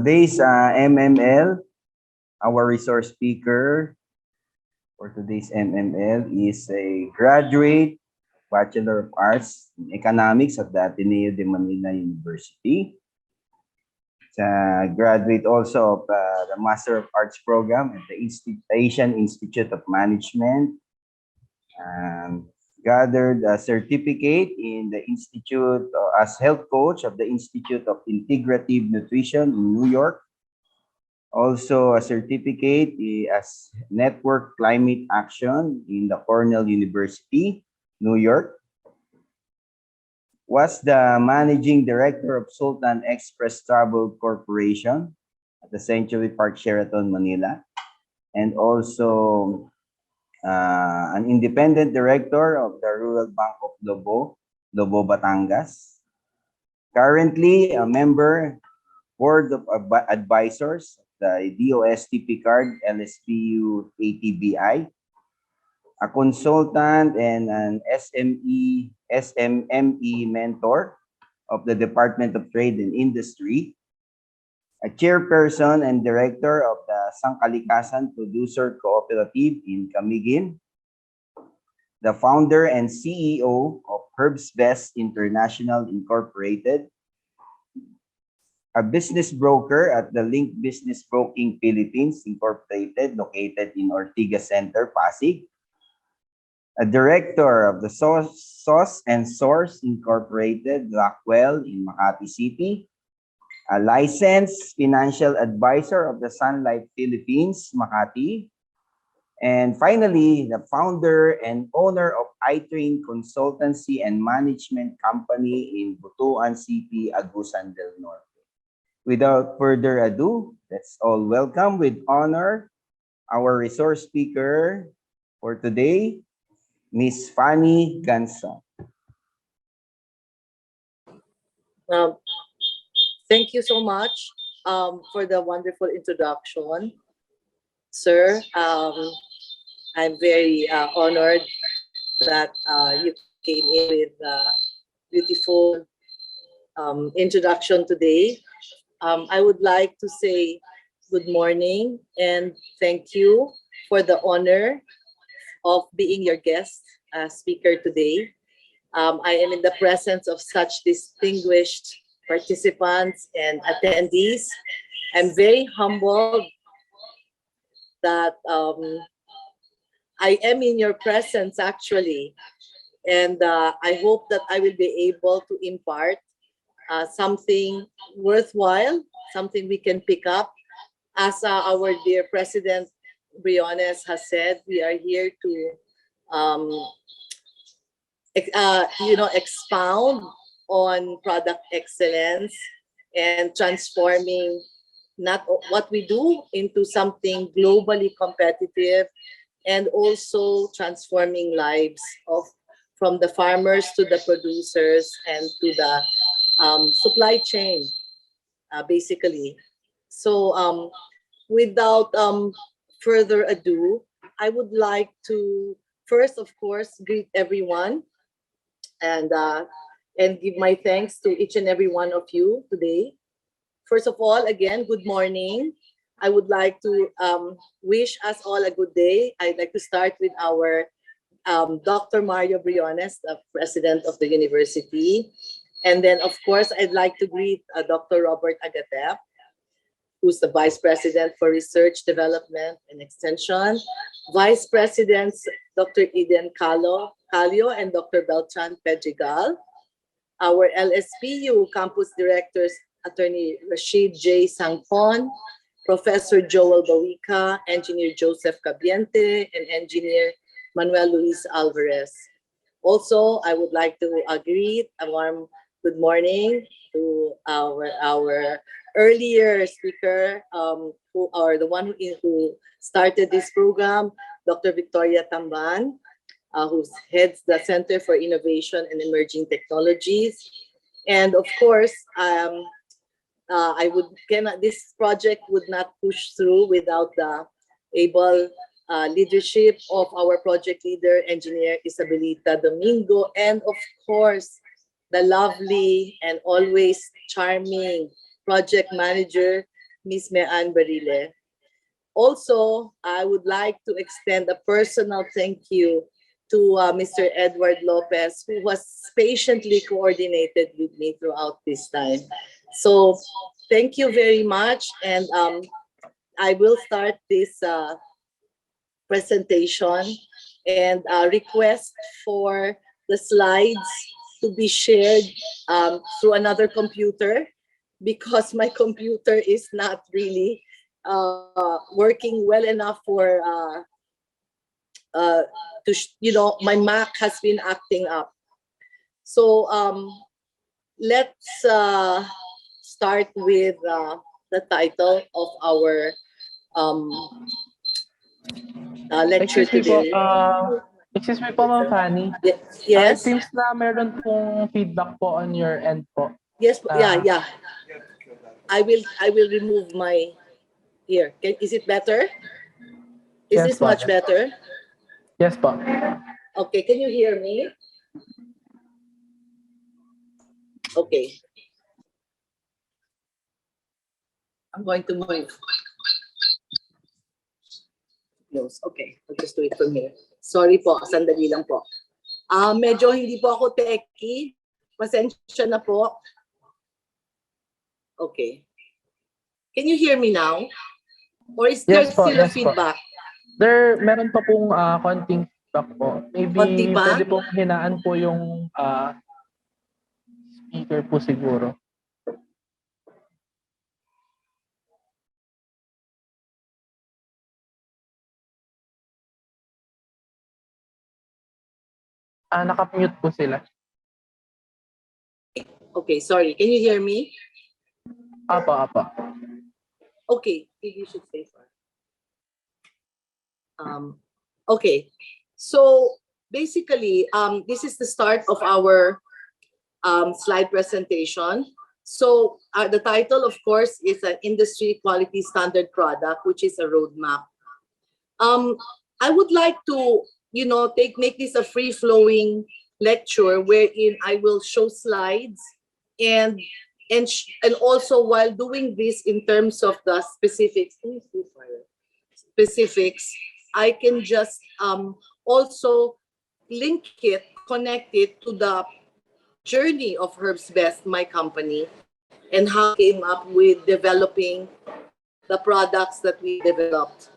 today's MML, our resource speaker for today's MML is a graduate Bachelor of Arts in Economics at the Ateneo de Manila University. It's a graduate also of the Master of Arts program at the Asian Institute of Management. Gathered a certificate in the Institute as health coach of the Institute of Integrative Nutrition in New York. Also a certificate as Network Climate Action in the Cornell University, New York. Was the Managing Director of Sultan Express Travel Corporation at the Century Park Sheraton, Manila. And also an independent director of the Rural Bank of Lobo, Batangas. Currently a member board of advisors of the DOST card LSPU ATBI, a consultant and an SMME mentor of the Department of Trade and Industry, a chairperson and director of the Sangkalikasan Producer Cooperative in Camiguin, the founder and CEO of Herbs Best International Incorporated, a business broker at the Link Business Broking Philippines Incorporated, located in Ortigas Center, Pasig, a director of the Sauce and Source Incorporated, Rockwell in Makati City, a licensed financial advisor of the Sun Life Philippines, Makati. And finally, the founder and owner of iTrain Consultancy and Management Company in Butuan City, Agusan del Norte. Without further ado, let's all welcome with honor our resource speaker for today, Miss Fanny Ganson. Thank you so much for the wonderful introduction, sir. I'm very honored that you came in with a beautiful introduction today. I would like to say good morning and thank you for the honor of being your guest speaker today. I am in the presence of such distinguished participants and attendees. I'm very humbled that I am in your presence actually, and I hope that I will be able to impart something worthwhile, something we can pick up. As our dear President Briones has said, we are here to expound on product excellence and transforming not what we do into something globally competitive, and also transforming lives of from the farmers to the producers and to the supply chain, basically. So without further ado, I would like to first, of course, greet everyone and give my thanks to each and every one of you today. First of all, again, good morning. I would like to wish us all a good day. I'd like to start with our Dr. Mario Briones, the president of the university. And then, of course, I'd like to greet Dr. Robert Agatep, who's the Vice President for Research, Development, and Extension. Vice Presidents Dr. Eden Calio and Dr. Beltran Pedregal. Our LSPU Campus Directors, Attorney Rashid J. Sangpon, Professor Joel Bawica, Engineer Joseph Cabiente, and Engineer Manuel Luis Alvarez. Also, I would like to greet a warm good morning to our earlier speaker, who are the one who started this program, Dr. Victoria Tamban, who heads the Center for Innovation and Emerging Technologies. And of course, this project would not push through without the able leadership of our project leader, Engineer Isabelita Domingo, and of course, the lovely and always charming project manager, Ms. Mean Barile. Also, I would like to extend a personal thank you to Mr. Edward Lopez, who was patiently coordinated with me throughout this time. So thank you very much. And I will start this presentation and request for the slides to be shared through another computer, because my computer is not really working well enough for my Mac has been acting up. So let's start with the title of our lecture Excuse me po, today. excuse me po, Ma'am Fanny. It Yes, seems na meron pong feedback po on your end po. yes, yeah, Ah, yeah. I will remove my here. Is it better? Is yes this po. much better? Yes po. Okay, can you hear me? Okay. I'm going to move. Close. Okay, I'll just do it from here. Sorry po, sandali lang po. Medyo hindi po ako techie. Pasensya na po. Okay. Can you hear me now? Or is there Yes po, still a yes po. feedback? Meron pa pong konting feedback po. Konti Maybe pa? pwede pong hinaan po yung speaker po siguro. Naka-mute po sila. Okay, sorry. Can you hear me? Apa. Okay, maybe you should say for. Okay, so basically, this is the start of our slide presentation. So the title, of course, is an industry quality standard product, which is a roadmap. I would like to, make this a free-flowing lecture wherein I will show slides and also while doing this in terms of the specifics, I can just also connect it to the journey of Herbs Best, my company, and how I came up with developing the products that we developed.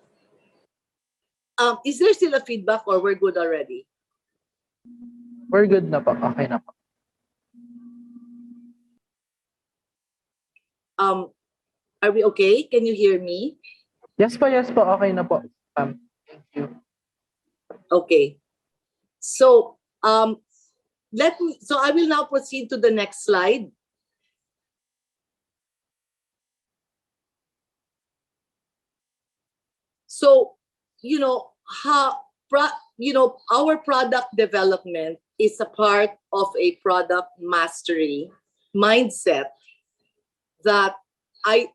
Is there still a feedback or we're good already? We're good na po. Okay na po. Are we okay? Can you hear me? Yes po. Okay na po. Thank you. Okay. So I will now proceed to the next slide. So, our product development is a part of a product mastery mindset that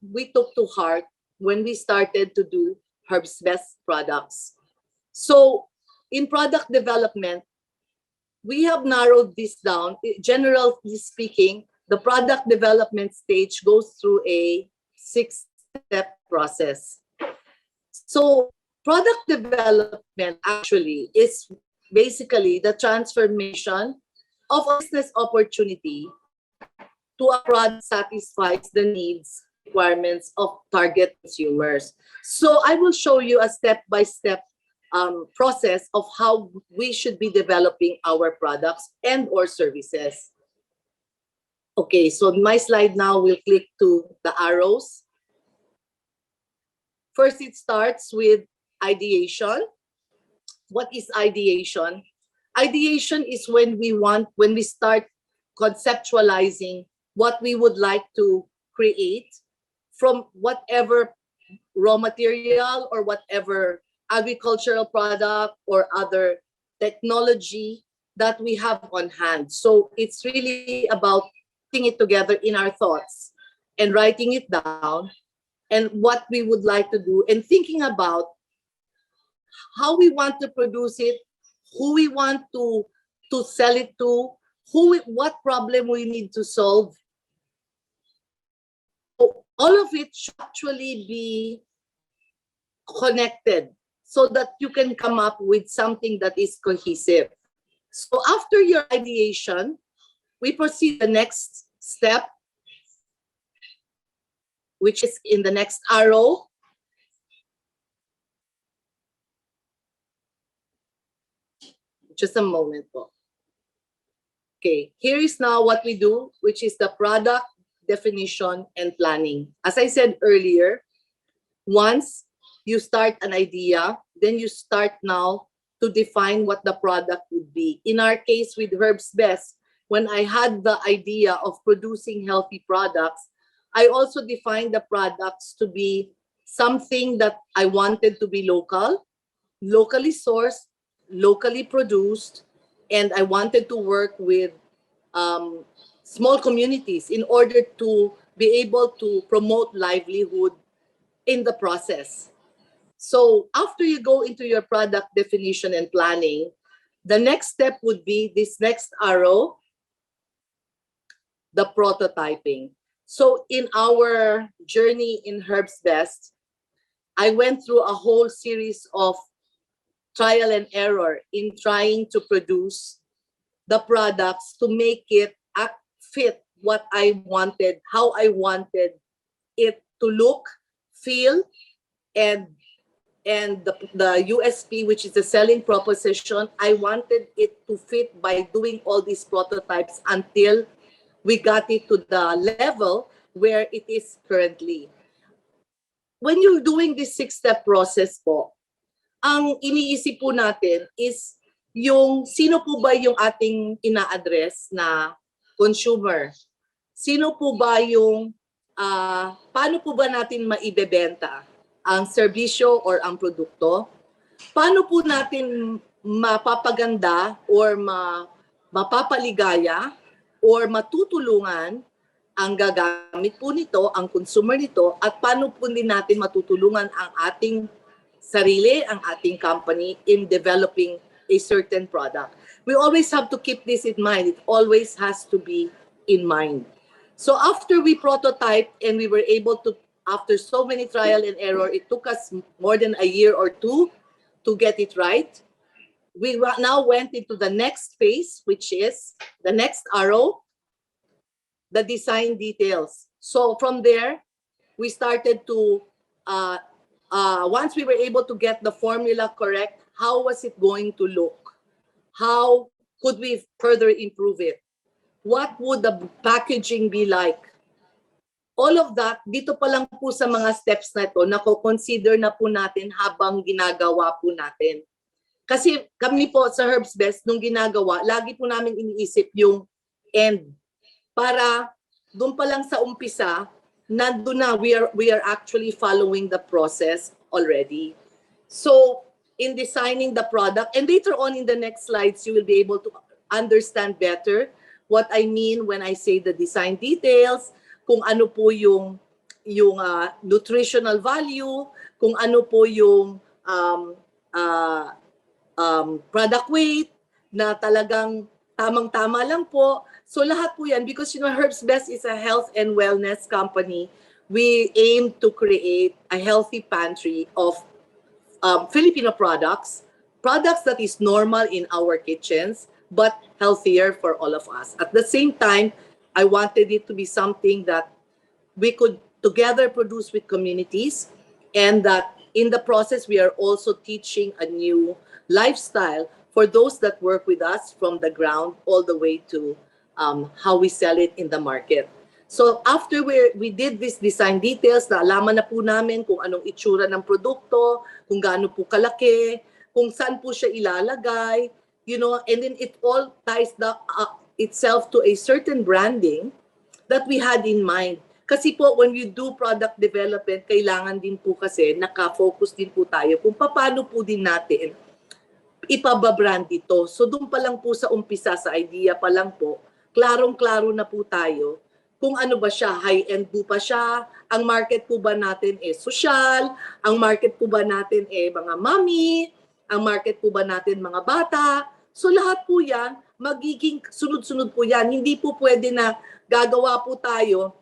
we took to heart when we started to do Herb's Best products. So, in product development, we have narrowed this down. Generally speaking, the product development stage goes through a 6-step process. So product development actually is basically the transformation of a business opportunity to a product that satisfies the needs, requirements of target consumers. So I will show you a step-by-step process of how we should be developing our products and or services. Okay, so my slide now will click to the arrows. First, it starts with ideation. What is ideation? Ideation is when we start conceptualizing what we would like to create from whatever raw material or whatever agricultural product or other technology that we have on hand. So it's really about putting it together in our thoughts and writing it down and what we would like to do and thinking about how we want to produce it, who we want to sell it to, what problem we need to solve. So all of it should actually be connected so that you can come up with something that is cohesive. So after your ideation, we proceed the next step, which is in the next arrow. Just a moment po. Okay, here is now what we do, which is the product definition and planning. As I said earlier, once you start an idea, then you start now to define what the product would be. In our case with Herbs Best, when I had the idea of producing healthy products, I also defined the products to be something that I wanted to be local, locally sourced, locally produced, and I wanted to work with small communities in order to be able to promote livelihood in the process. So after you go into your product definition and planning, the next step would be this next arrow, the prototyping. So in our journey in Herbs Best, I went through a whole series of trial and error in trying to produce the products to make it fit what I wanted, how I wanted it to look, feel, and the USP, which is the selling proposition. I wanted it to fit by doing all these prototypes until we got it to the level where it is currently. When you're doing this 6-step process po, ang iniisip po natin is yung sino po ba yung ating ina-address na consumer? Sino po ba yung, paano po ba natin maibebenta ang serbisyo or ang produkto? Paano po natin mapapaganda or mapapaligaya or matutulungan ang gagamit po nito, ang consumer nito, at paano po din natin matutulungan ang ating sarili, ang ating company in developing a certain product. We always have to keep this in mind. It always has to be in mind. So after we prototyped and we were able to, after so many trial and error, it took us more than a year or two to get it right. We now went into the next phase, which is the next arrow, the design details. So from there, we started to, once we were able to get the formula correct, how was it going to look? How could we further improve it? What would the packaging be like? All of that, dito pa lang po sa mga steps na ito, nako-consider na po natin habang ginagawa po natin. Kasi kami po sa Herbs Best, nung ginagawa, lagi po namin iniisip yung end. Para doon pa lang sa umpisa, nandun na, we are actually following the process already. So, in designing the product, and later on in the next slides, you will be able to understand better what I mean when I say the design details, kung ano po yung nutritional value, kung ano po yung product weight na talagang tamang-tama lang po. So lahat po yan, because Herbs Best is a health and wellness company, we aim to create a healthy pantry of Filipino products that is normal in our kitchens, but healthier for all of us. At the same time, I wanted it to be something that we could together produce with communities, and that in the process, we are also teaching a new lifestyle for those that work with us from the ground all the way to how we sell it in the market. So after we did this design details, naalaman na po namin kung anong itsura ng produkto, kung gaano po kalaki, kung saan po siya ilalagay, and then it all ties itself to a certain branding that we had in mind. Kasi po, when we do product development, kailangan din po kasi naka-focus din po tayo kung paano po din natin ipababrand ito. So doon pa lang po sa umpisa, sa idea pa lang po, klarong-klaro na po tayo kung ano ba siya, high-end po ba siya, ang market po ba natin social, ang market po ba natin mga mommy, ang market po ba natin mga bata. So lahat po yan, magiging sunod-sunod po yan. Hindi po pwede na gagawa po tayo,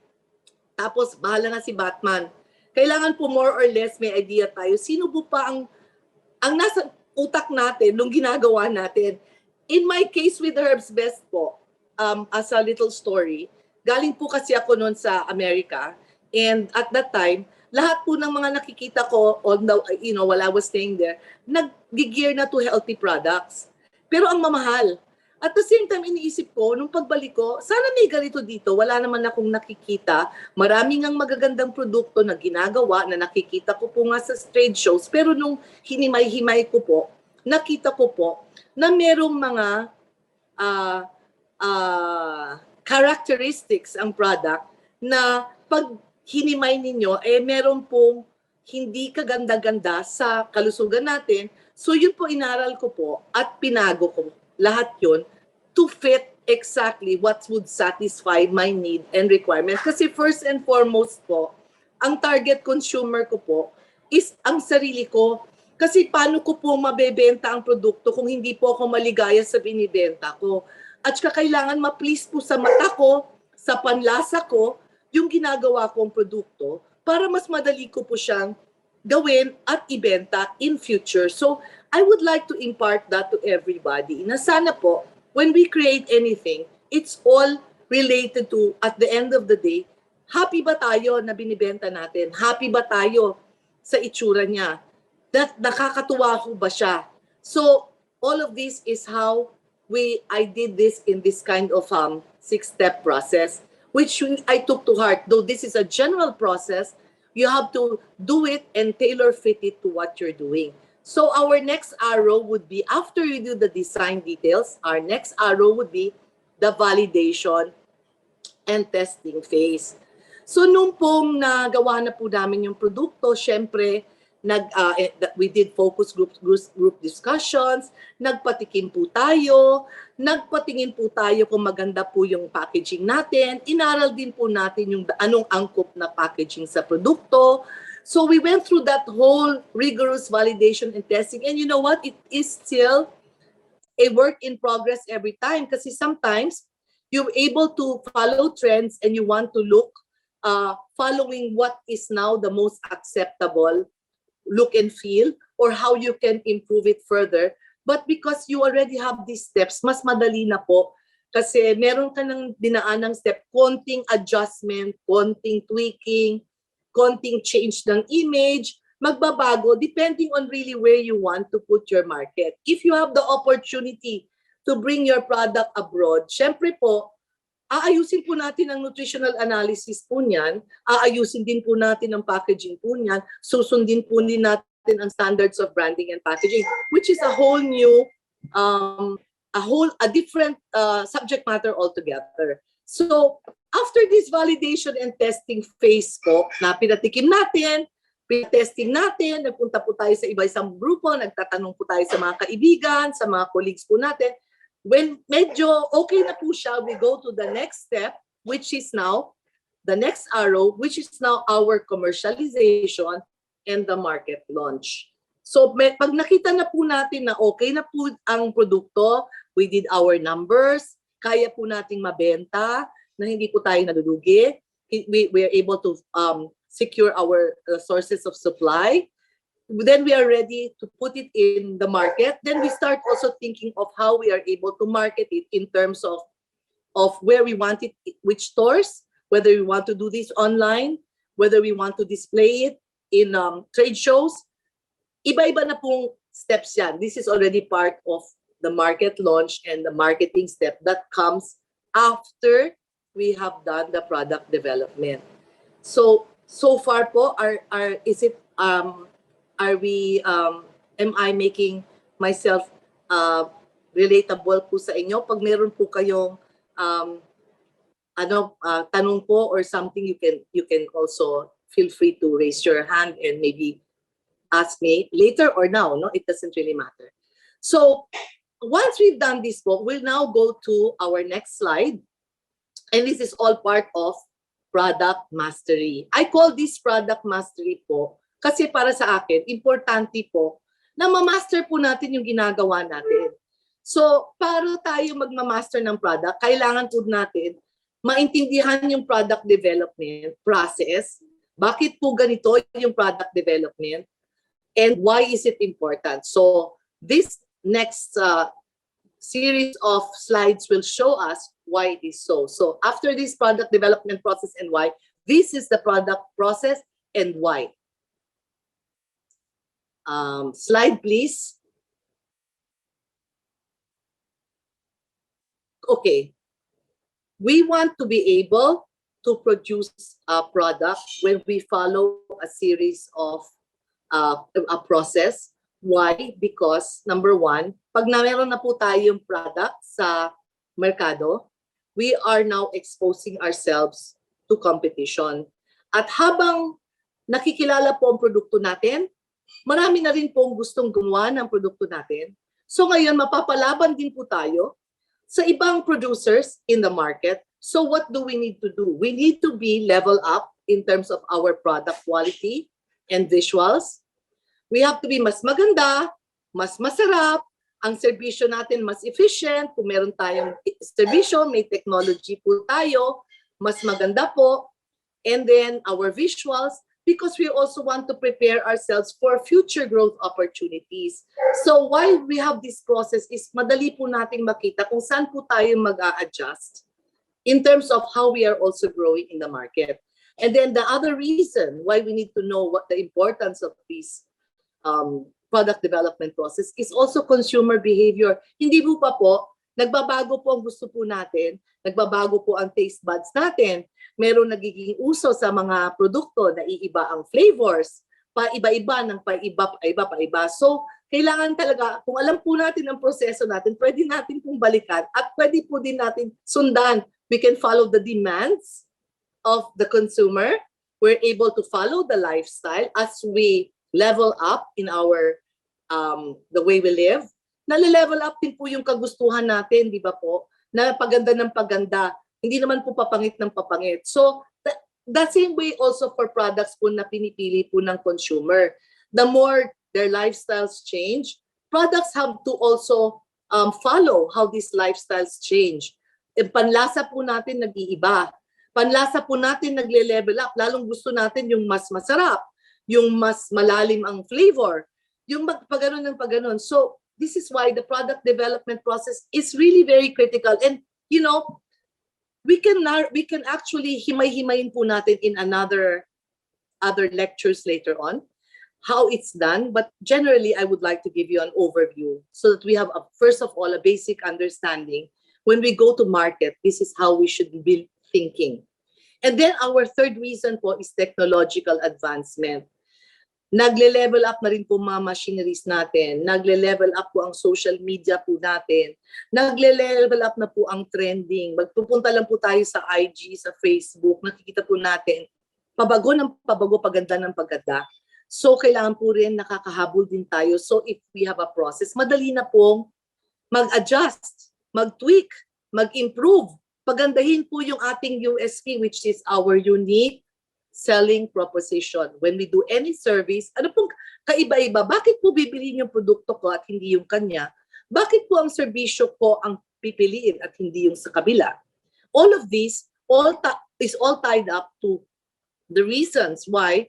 Tapos, bahala na si Batman. Kailangan po more or less may idea tayo. Sino po pa ang nasa utak natin nung ginagawa natin? In my case with Herb's Best po, as a little story, galing po kasi ako noon sa Amerika. And at that time, lahat po ng mga nakikita ko, although, while I was staying there, nag-gear na to healthy products. Pero ang mamahal. At the same time, iniisip ko, nung pagbalik ko, sana may ganito dito. Wala naman akong nakikita. Maraming ang magagandang produkto na ginagawa na nakikita ko po nga sa trade shows. Pero nung hinimay-himay ko po, nakita ko po na merong mga characteristics ang product na pag hinimay ninyo, meron pong hindi kaganda-ganda sa kalusugan natin. So yun po inaral ko po at pinago ko lahat yun to fit exactly what would satisfy my need and requirement. Kasi first and foremost po, ang target consumer ko po is ang sarili ko. Kasi paano ko po mabebenta ang produkto kung hindi po ako maligaya sa binibenta ko? At saka kailangan ma-please po sa mata ko, sa panlasa ko, yung ginagawa kong produkto para mas madali ko po siyang gawin at ibenta in future. So, I would like to impart that to everybody na sana po, when we create anything, it's all related to, at the end of the day, happy ba tayo na binibenta natin? Happy ba tayo sa itsura niya? Nakakatuwa ko ba siya? So, all of this is how I did this in this kind of 6-step process, which I took to heart. Though this is a general process, you have to do it and tailor fit it to what you're doing. So our next arrow would be, after you do the design details, our next arrow would be the validation and testing phase. So nung pong nagawa na po namin yung produkto, syempre, we did focus group discussions, nagpatikim po tayo, nagpatingin po tayo kung maganda po yung packaging natin, inaral din po natin yung anong angkop na packaging sa produkto. So we went through that whole rigorous validation and testing, and you know what? It is still a work in progress every time, kasi sometimes you're able to follow trends and you want to look following what is now the most acceptable look and feel, or how you can improve it further. But because you already have these steps, mas madali na po. Kasi meron ka ng dinaanang step, konting adjustment, konting tweaking, konting change ng image, magbabago depending on really where you want to put your market. If you have the opportunity to bring your product abroad, syempre po, aayusin po natin ang nutritional analysis po niyan, aayusin din po natin ang packaging po niyan, susundin po din natin ang standards of branding and packaging, which is a whole new, a different subject matter altogether. So, after this validation and testing phase po, na pinatikim natin, pinatesting natin, nagpunta po tayo sa iba-isang grupo, nagtatanong po tayo sa mga kaibigan, sa mga colleagues po natin. When medyo okay na po siya, we go to the next step, which is now, the next arrow, which is now our commercialization and the market launch. So pag nakita na po natin na okay na po ang produkto, we did our numbers, kaya po nating mabenta, na hindi po tayo nadulugi, we are able to secure our sources of supply. Then we are ready to put it in the market. Then we start also thinking of how we are able to market it in terms of where we want it, which stores, whether we want to do this online, whether we want to display it in trade shows. Iba-iba na pong steps yan. This is already part of the market launch and the marketing step that comes after we have done the product development. So far po, am I making myself relatable po sa inyo? Pag meron po kayong tanong po or something, you can also feel free to raise your hand and maybe ask me later or now. No, it doesn't really matter. So once we've done this po, we'll now go to our next slide, and this is all part of product mastery. I call this product mastery po kasi para sa akin, importante po na ma-master po natin yung ginagawa natin. So, para tayo magma-master ng product, kailangan po natin maintindihan yung product development process, bakit po ganito yung product development, and why is it important. So this next series of slides will show us why it is so. So after this product development process and why, this is the product process and why. Slide, please. Okay. We want to be able to produce a product when we follow a series of a process. Why? Because number one, pag meron na po tayong product sa merkado, we are now exposing ourselves to competition. At habang nakikilala po ang produkto natin, marami na rin pong gustong gumawa ng produkto natin. So ngayon, mapapalaban din po tayo sa ibang producers in the market. So what do we need to do? We need to be level up in terms of our product quality and visuals. We have to be mas maganda, mas masarap, ang serbisyo natin mas efficient. Kung meron tayong serbisyo, may technology po tayo, mas maganda po. And then our visuals, because we also want to prepare ourselves for future growth opportunities. So while we have this process, is madali po nating makita kung saan po tayo mag-a-adjust in terms of how we are also growing in the market. And then the other reason why we need to know what the importance of this product development process is also consumer behavior. Hindi po pa po, nagbabago po ang gusto po natin, nagbabago po ang taste buds natin, meron nagiging uso sa mga produkto na iiba ang flavors, paiba-iba ng paiba. So, kailangan talaga, kung alam po natin ang proseso natin, pwede natin pong balikan at pwede po din natin sundan. We can follow the demands of the consumer. We're able to follow the lifestyle as we level up in our the way we live. Nale-level up din po yung kagustuhan natin, di ba po? Na paganda ng paganda, hindi naman po papangit ng papangit. So, the same way also for products po na pinipili po ng consumer. The more their lifestyles change, products have to also follow how these lifestyles change. Panlasa po natin nag-iiba. Panlasa po natin nagle-level up. Lalong gusto natin yung mas masarap, yung mas malalim ang flavor, yung pagganon ng pagganon. So, this is why the product development process is really very critical. And, you know, we can actually himay-himayin po natin in other lectures later on how it's done. But generally, I would like to give you an overview so that we have, first of all, a basic understanding. When we go to market, this is how we should be thinking. And then our third reason po is technological advancement. Nagle-level up na rin po mga machineries natin. Nagle-level up po ang social media po natin. Nagle-level up na po ang trending. Magpupunta lang po tayo sa IG, sa Facebook. Nakikita po natin, pabago ng pabago, paganda ng paganda. So, kailangan po rin nakakahabol din tayo. So, if we have a process, madali na pong mag-adjust, mag-tweak, mag-improve. Pagandahin po yung ating USP, which is our unique selling proposition. When we do any service, ano pong kaiba-iba? Bakit po bibiliin yung produkto ko at hindi yung kanya? Bakit po ang serbisyo ko ang pipiliin at hindi yung sa kabila? All of this is all tied up to the reasons why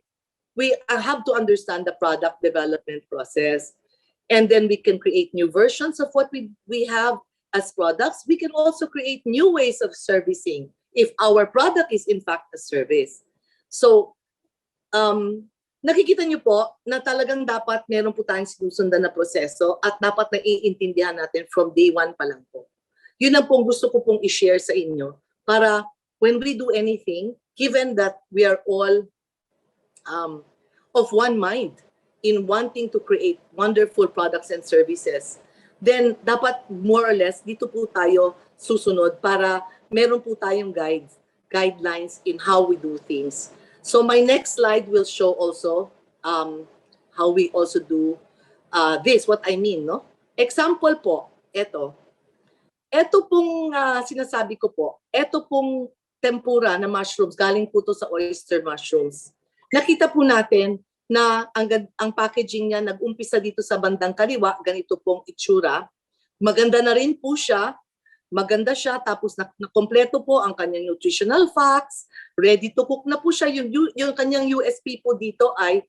we have to understand the product development process. And then we can create new versions of what we have as products. We can also create new ways of servicing if our product is in fact a service. So, nakikita niyo po na talagang dapat meron po tayong sinusundan na proseso at dapat naiintindihan natin from day one pa lang po. Yun ang pong gusto ko pong i-share sa inyo para when we do anything, given that we are all of one mind in wanting to create wonderful products and services, then dapat more or less dito po tayo susunod para meron po tayong guidelines in how we do things. So my next slide will show also how we also do this, what I mean, no? Example po, ito. Ito pong sinasabi ko po, ito pong tempura na mushrooms, galing po to sa oyster mushrooms. Nakita po natin na ang packaging niya nag-umpisa dito sa bandang kaliwa, ganito pong itsura. Maganda na rin po siya. maganda siya, tapos nakompleto po ang kanyang nutritional facts, ready to cook na po siya. Yung kanyang USP po dito ay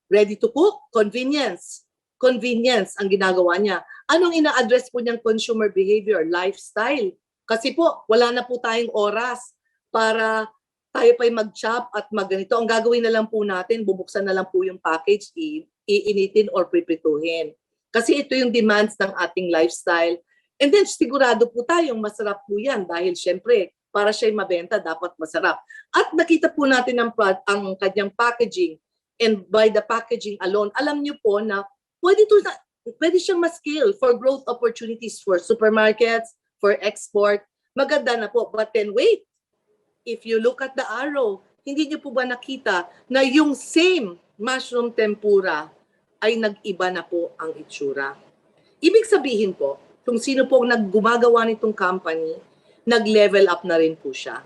ready to cook, convenience. Convenience ang ginagawa niya. Anong ina-address po niyang consumer behavior? Lifestyle. Kasi po, wala na po tayong oras para tayo pa'y mag-chop at magganito. Ang gagawin na lang po natin, bubuksan na lang po yung package, iinitin or pripituhin. Kasi ito yung demands ng ating lifestyle. And then sigurado po tayong masarap po yan dahil syempre, para siya'y mabenta, dapat masarap. At nakita po natin ang kanyang packaging. And by the packaging alone, alam niyo po na pwede siyang ma-scale for growth opportunities for supermarkets, for export. Maganda na po. But then wait, if you look at the arrow, hindi niyo po ba nakita na yung same mushroom tempura ay nag-iba na po ang itsura? Ibig sabihin po, kung sino po gumagawa nitong company, nag-level up na rin po siya.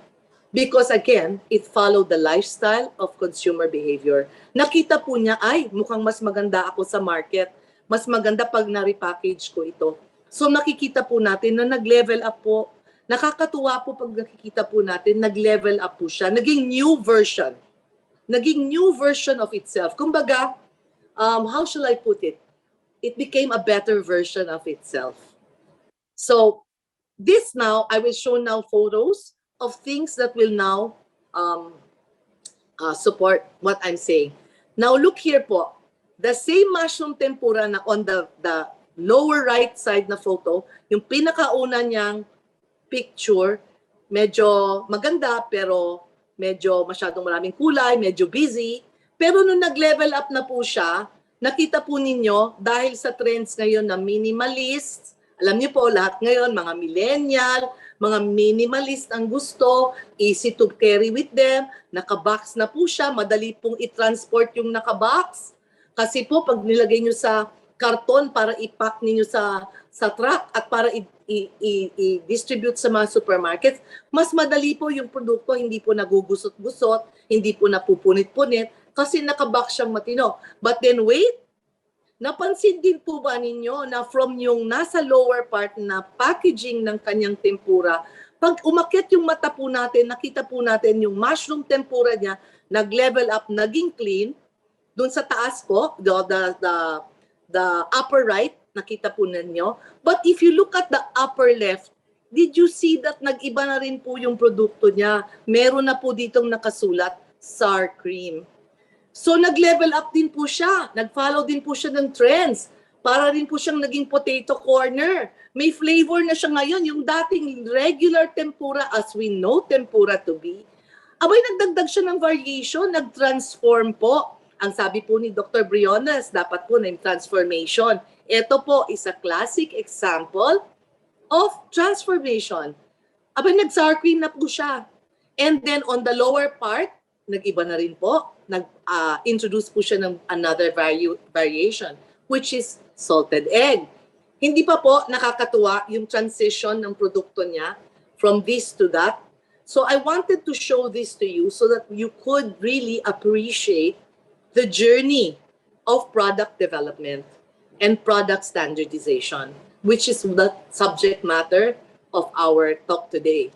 Because again, it followed the lifestyle of consumer behavior. Nakita po niya, ay, mukhang mas maganda ako sa market. Mas maganda pag na-repackage ko ito. So nakikita po natin na nag-level up po. Nakakatuwa po pag nakikita po natin, nag-level up po siya. Naging new version. Naging new version of itself. Kumbaga, how shall I put it? It became a better version of itself. So this now, I will show now photos of things that will now support what I'm saying. Now look here po, the same mushroom tempura na on the lower right side na photo, yung pinakauna niyang picture, medyo maganda pero medyo masyadong maraming kulay, medyo busy. Pero nung nag-level up na po siya, nakita po ninyo dahil sa trends ngayon na minimalist, alam niyo po lahat ngayon, mga millennial, mga minimalist ang gusto, easy to carry with them, nakabox na po siya, madali pong i-transport yung nakabox. Kasi po pag nilagay nyo sa karton para i-pack ninyo sa truck at para i-distribute sa mga supermarkets, mas madali po yung produkto, hindi po nagugusot-gusot, hindi po napupunit-punit, kasi nakabox siyang matino. But then wait, napansin din po ba ninyo na from yung nasa lower part na packaging ng kanyang tempura, pag umakyat yung mata po natin, nakita po natin yung mushroom tempura niya, nag-level up, naging clean. Doon sa taas po, the upper right, nakita po ninyo. But if you look at the upper left, did you see that nag-iba na rin po yung produkto niya? Meron na po ditong nakasulat, sour cream. So nag-level up din po siya, nag-follow din po siya ng trends. Para rin po siyang naging potato corner. May flavor na siya ngayon, yung dating regular tempura as we know tempura to be. Abay, nagdagdag siya ng variation, nag-transform po. Ang sabi po ni Dr. Briones, dapat po na transformation. Ito po is a classic example of transformation. Abay, nag-sour cream na po siya. And then on the lower part, nag-iba na rin po. Nag-introduce po siya ng another variation, which is salted egg. Hindi pa po nakakatuwa yung transition ng produkto niya from this to that. So I wanted to show this to you so that you could really appreciate the journey of product development and product standardization, which is the subject matter of our talk today.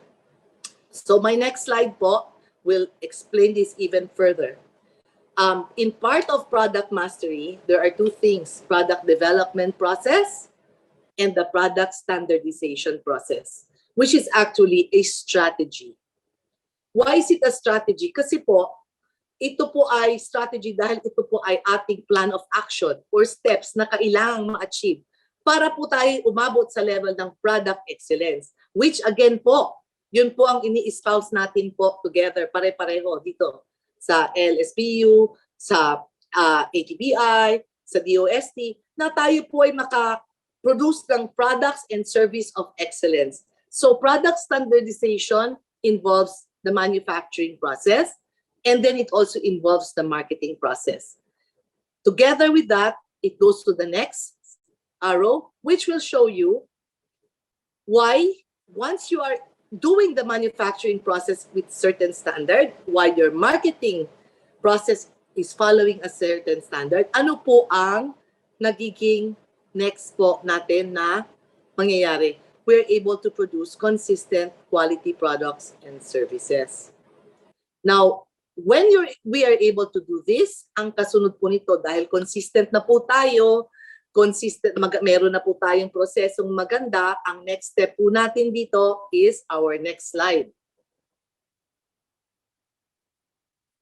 So my next slide po will explain this even further. In part of product mastery, there are two things, product development process and the product standardization process, which is actually a strategy. Why is it a strategy? Kasi po, ito po ay strategy dahil ito po ay ating plan of action or steps na kailangang ma-achieve para po tayo umabot sa level ng product excellence, which again po, yun po ang ini-espouse natin po together, pare-pareho dito sa LSPU, sa ATBI, sa DOST, na tayo po ay maka-produce ng products and service of excellence. So product standardization involves the manufacturing process, and then it also involves the marketing process. Together with that, it goes to the next arrow, which will show you why once you are doing the manufacturing process with certain standard, while your marketing process is following a certain standard, ano po ang nagiging next po natin na mangyayari? we're able to produce consistent quality products and services. Now, when we are able to do this, ang kasunod po nito, dahil consistent na po tayo, meron na po tayong prosesong maganda, ang next step po natin dito is our next slide.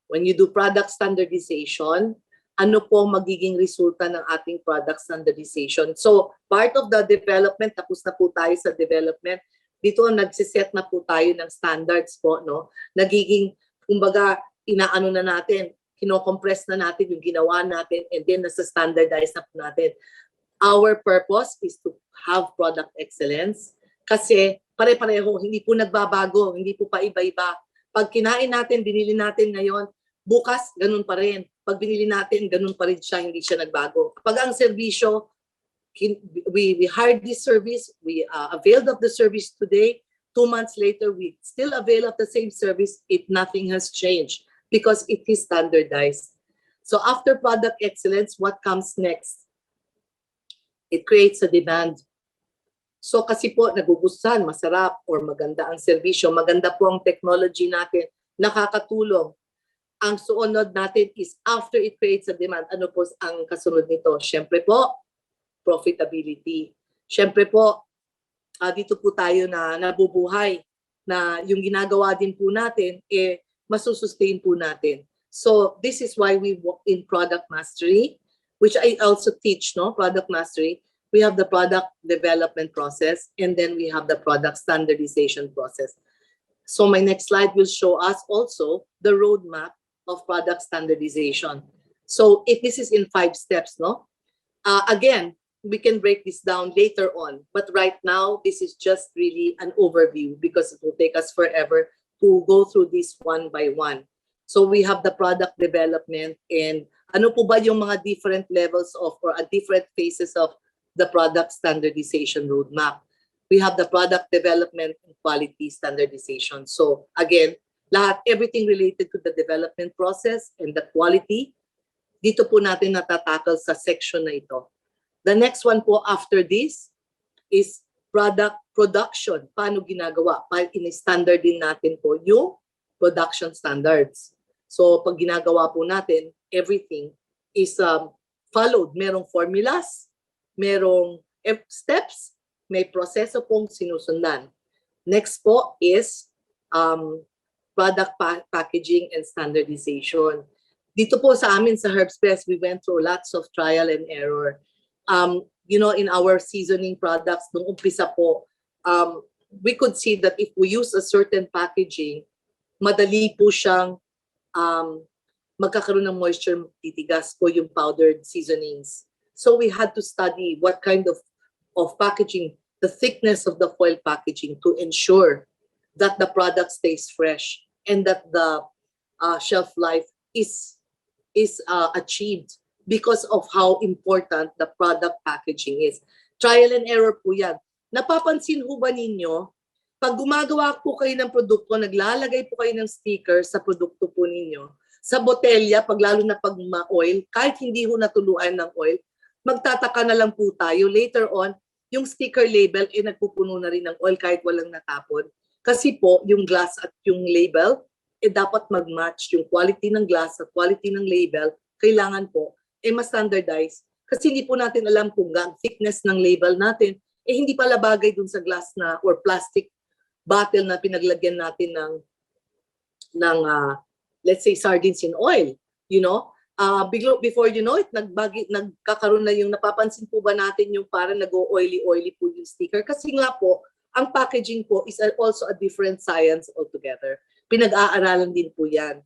When you do product standardization, ano po magiging resulta ng ating product standardization? So, part of the development, tapos na po tayo sa development, dito nagsiset na po tayo ng standards po, no? Nagiging, kumbaga, inaano na natin, kino-compress na natin yung ginawa natin, and then nasa standardize na po natin. Our purpose is to have product excellence kasi pare-pareho, hindi po nagbabago, hindi po pa iba-iba. Pag kinain natin, binili natin ngayon, bukas, ganun pa rin. Pag binili natin, ganun pa rin siya, hindi siya nagbago. Pag ang serbisyo, we hired this service, we availed of the service today, 2 months later, we still avail of the same service, nothing has changed because it is standardized. So after product excellence, what comes next? It creates a demand. So kasi po, nagugustuhan, masarap, or maganda ang serbisyo, maganda po ang technology natin, nakakatulong. Ang suunod natin is after it creates a demand, ano po ang kasunod nito? Siyempre po, profitability. Siyempre po, dito po tayo na nabubuhay na yung ginagawa din po natin, masusustain po natin. So this is why we work in product mastery, which I also teach, no? Product mastery. We have the product development process, and then we have the product standardization process. So my next slide will show us also the roadmap of product standardization. So this is in 5 steps, no? Again, we can break this down later on, but right now, this is just really an overview because it will take us forever to go through this one by one. So we have the product development, and ano po ba yung mga different levels of or different phases of the product standardization roadmap. We have the product development and quality standardization. So again, everything related to the development process and the quality, dito po natin natatakal sa section na ito. The next one po after this is product production. Paano ginagawa? In-standard din natin po yung production standards. So pag ginagawa po natin, everything is followed. Merong formulas, merong steps, may proseso pong sinusundan. Next po is product packaging and standardization. Dito po sa amin sa Herbspress, we went through lots of trial and error. You know, in our seasoning products, nung umpisa po, we could see that if we use a certain packaging, madali po siyang magkakaroon ng moisture, titigas po yung powdered seasonings. So we had to study what kind of packaging, the thickness of the foil packaging to ensure that the product stays fresh and that the shelf life is achieved because of how important the product packaging is. Trial and error po yan. Napapansin ho ba ninyo, pag gumagawa po kayo ng produkto, naglalagay po kayo ng sticker sa produkto po ninyo, sa botelya, lalo na pag ma-oil, kahit hindi ho natuluan ng oil, magtataka na lang po tayo. Later on, yung sticker label, nagpupuno na rin ng oil kahit walang natapon. Kasi po, yung glass at yung label, dapat mag-match. Yung quality ng glass at quality ng label, kailangan po, ma-standardize. Kasi hindi po natin alam kung ang thickness ng label natin, hindi pala bagay dun sa glass na or plastic bottle na pinaglagyan natin ng let's say sardines in oil, you know. Before you know it, nagkakaroon na yung napapansin po ba natin yung parang nag-oily-oily po yung sticker. Kasi nga po, ang packaging po is also a different science altogether. Pinag-aaralan din po yan.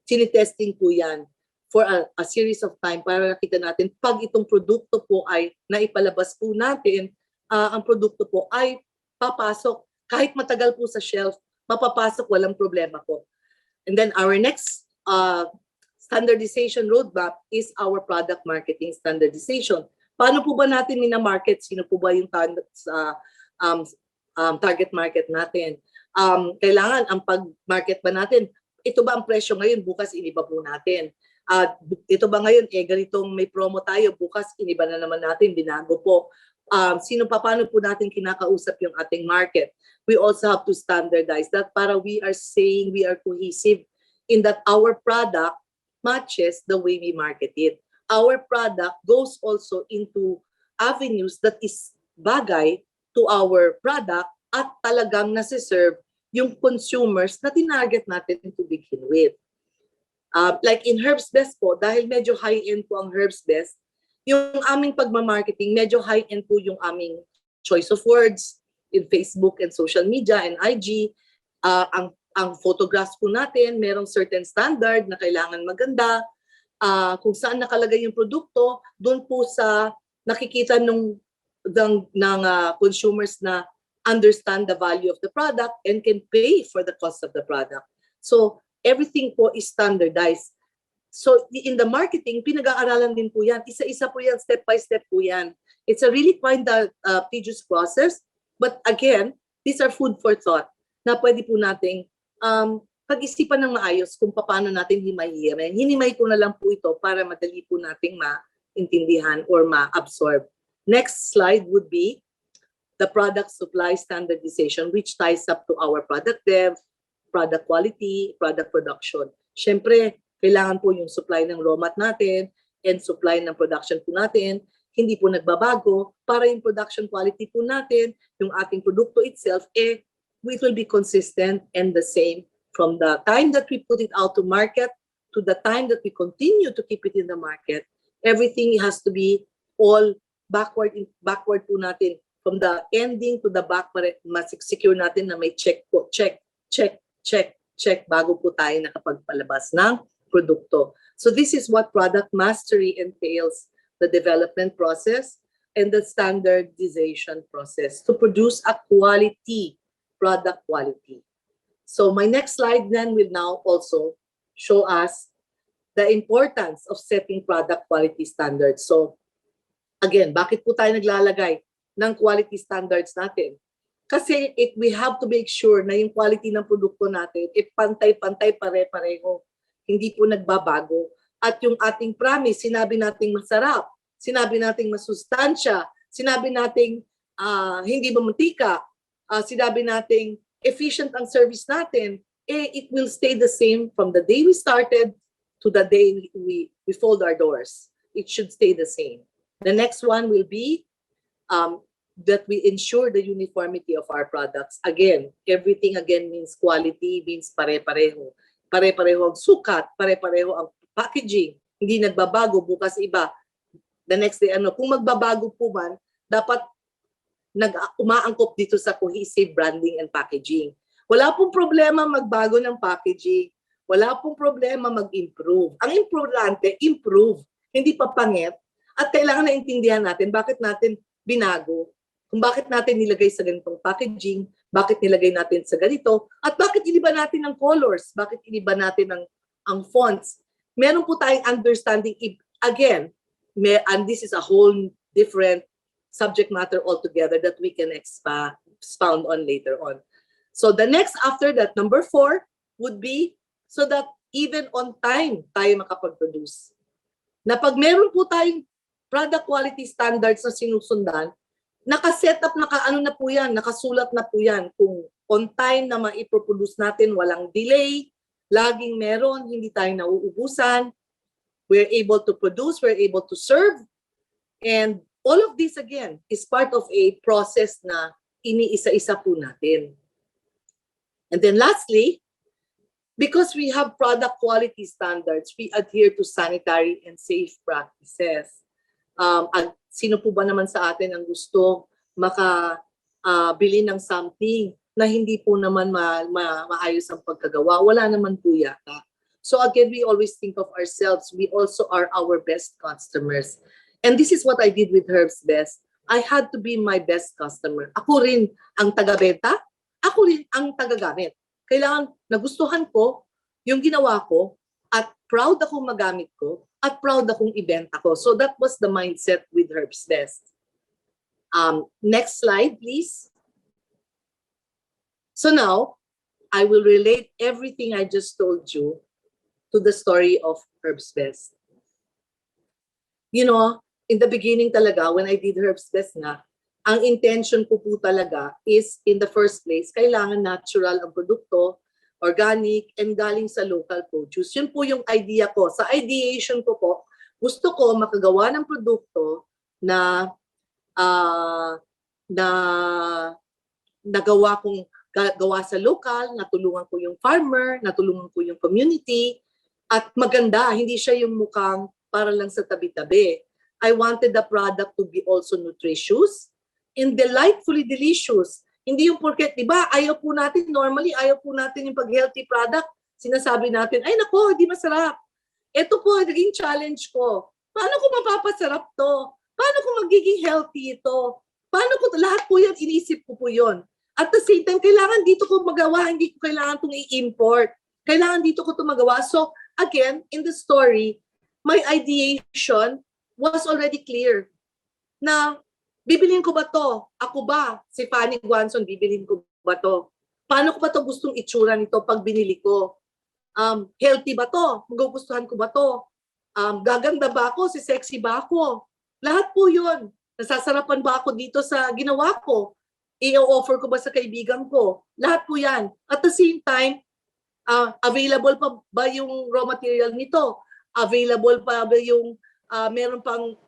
Sinitesting po yan for a series of time para nakita natin pag itong produkto po ay naipalabas po natin, ang produkto po ay papasok. Kahit matagal po sa shelf, mapapasok, walang problema po. And then our next standardization roadmap is our product marketing standardization. Paano po ba natin mina-market? Sino po ba yung target market natin? Kailangan ang pag-market ba natin, ito ba ang presyo ngayon, bukas iniba po natin. Ito ba ngayon, ganitong may promo tayo, bukas iniba na naman natin, binago po. paano po natin kinakausap yung ating market. We also have to standardize that para we are saying we are cohesive in that our product matches the way we market it. Our product goes also into avenues that is bagay to our product at talagang nasiserve yung consumers na tinarget natin to begin with. Like in Herbs Best po, dahil medyo high-end po ang Herbs Best, yung aming pagmamarketing, medyo high-end po yung aming choice of words in Facebook and social media and IG. Ang photographs po natin, merong certain standard na kailangan maganda. Kung saan nakalagay yung produkto, doon po sa nakikita ng consumers na understand the value of the product and can pay for the cost of the product. So everything po is standardized. So in the marketing, pinag-aaralan din po yan. Isa-isa po yan, step by step po yan. It's a really quite tedious process. But again, these are food for thought na pwede po nating pag-isipan ng maayos kung paano natin himay-himay. Hinimay ko na lang po ito para madali po nating maintindihan or ma-absorb. Next slide would be the product supply standardization, which ties up to our product dev, product quality, product production. Siyempre, kailangan po yung supply ng raw mat natin and supply ng production po natin, hindi po nagbabago para yung production quality po natin, yung ating produkto itself, it will be consistent and the same from the time that we put it out to market to the time that we continue to keep it in the market. Everything has to be all backward po natin. From the ending to the back, para mas-secure natin na may check po, check bago po tayo nakapagpalabas ng produkto. So this is what product mastery entails, the development process and the standardization process to produce a quality, product quality. So my next slide then will now also show us the importance of setting product quality standards. So again, bakit po tayo naglalagay ng quality standards natin? Kasi we have to make sure na yung quality ng produkto natin pantay-pantay, pare-pareho. Hindi po nagbabago. At yung ating promise, sinabi nating masarap, sinabi nating masustansya, sinabi nating hindi mamuntika, sinabi nating efficient ang service natin, it will stay the same from the day we started to the day we fold our doors. It should stay the same. The next one will be that we ensure the uniformity of our products. Again, everything again means quality, means pare-pareho. Pare-pareho ang sukat, pare-pareho ang packaging. Hindi nagbabago, bukas iba. The next day, kung magbabago po man, dapat umaangkop dito sa cohesive branding and packaging. Wala pong problema magbago ng packaging. Wala pong problema mag-improve. Ang importante, improve. Hindi pa pangit. At kailangan na intindihan natin bakit natin binago. Kung bakit natin nilagay sa ganitong packaging, bakit nilagay natin sa ganito, at bakit iniba natin ang colors, bakit iniba natin ang fonts. Meron po tayong understanding, again, and this is a whole different subject matter altogether that we can expound on later on. So the next after that, number 4, would be so that even on time tayo makapag-produce. Na pag meron po tayong product quality standards na sinusundan, naka-set up, naka-ano na po yan, nakasulat na po yan. Kung on time na maiproduce natin, walang delay, laging meron, hindi tayo nauubusan, we're able to produce, we're able to serve, and all of this again is part of a process na iniisa-isa po natin. And then lastly, because we have product quality standards, we adhere to sanitary and safe practices. At sino po ba naman sa atin ang gusto makabili ng something na hindi po naman maayos ang pagkagawa? Wala naman po yata. So again, we always think of ourselves. We also are our best customers. And this is what I did with Herbs Best. I had to be my best customer. Ako rin ang taga-benta, ako rin ang taga-gamit. Kailangan nagustuhan ko yung ginawa ko at proud akong magamit ko at proud akong ibenta ko. So that was the mindset with Herbs Best. Next slide, please. So now, I will relate everything I just told you to the story of Herbs Best. You know, in the beginning talaga, when I did Herbs Best na, ang intention ko po talaga is in the first place, kailangan natural ang produkto, organic, and galing sa local produce. Yun po yung idea ko. Sa ideation ko po, gusto ko makagawa ng produkto na na nagawa kong gawa sa local, natulungan ko yung farmer, natulungan ko yung community, at maganda, hindi siya yung mukhang para lang sa tabi-tabi. I wanted the product to be also nutritious and delightfully delicious. Hindi yung porket, di ba, normally ayaw po natin yung pag-healthy product. Sinasabi natin, ay nako, hindi masarap. Ito po, naging challenge ko. Paano ko mapapasarap to? Paano ko magiging healthy ito? Paano ko, lahat po yan, inisip ko po yun. At the same time, kailangan dito ko magawa, hindi ko kailangan itong i-import. Kailangan dito ko ito magawa. So, again, in the story, my ideation was already clear na bibilin ko ba to? Ako ba? Si Fanny Guanzon, bibilin ko ba to? Paano ko ba to gustong itsura nito pag binili ko? Healthy ba to? Magugustuhan ko ba to? Gaganda ba ako? Si sexy ba ako? Lahat po yun. Nasasarapan ba ako dito sa ginawa ko? I-offer ko ba sa kaibigan ko? Lahat po yan. At the same time, available pa ba yung raw material nito? Available pa ba yung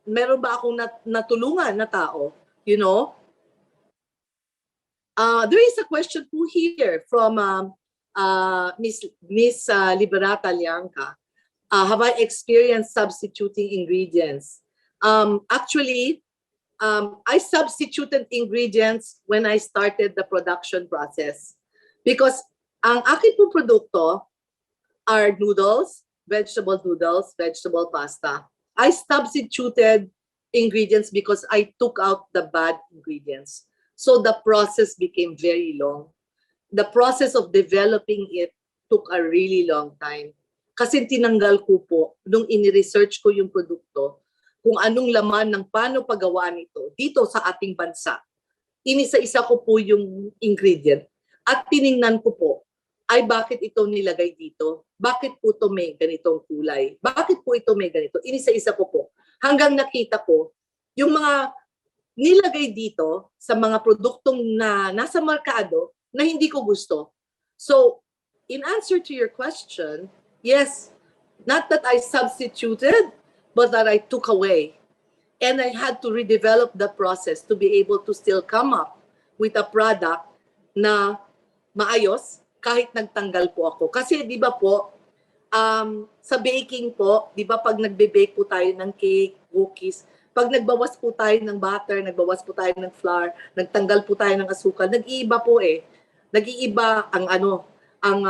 meron ba akong natulungan na tao? You know? There is a question po here from Miss Liberata Lianca. Have I experienced substituting ingredients? Actually, I substituted ingredients when I started the production process. Because ang aking po produkto are noodles, vegetable pasta. I substituted ingredients because I took out the bad ingredients. So the process became very long. The process of developing it took a really long time. Kasi tinanggal ko po, nung ini-research ko yung produkto, kung anong laman ng paano paggawa nito dito sa ating bansa. Inisa-isa ko po yung ingredient at tiningnan ko po, ay bakit ito nilagay dito? Bakit po ito may ganitong kulay? Bakit po ito may ganito? Inisa-isa ko po. Hanggang nakita ko, yung mga nilagay dito sa mga produktong na nasa merkado na hindi ko gusto. So, in answer to your question, yes, not that I substituted, but that I took away. And I had to redevelop the process to be able to still come up with a product na maayos kahit nagtanggal po ako. Kasi di ba po, sa baking po, di ba pag nagbe-bake po tayo ng cake, cookies, pag nagbawas po tayo ng butter, nagbawas po tayo ng flour, nagtanggal po tayo ng asukal, nag-iiba po eh. Nag-iiba ang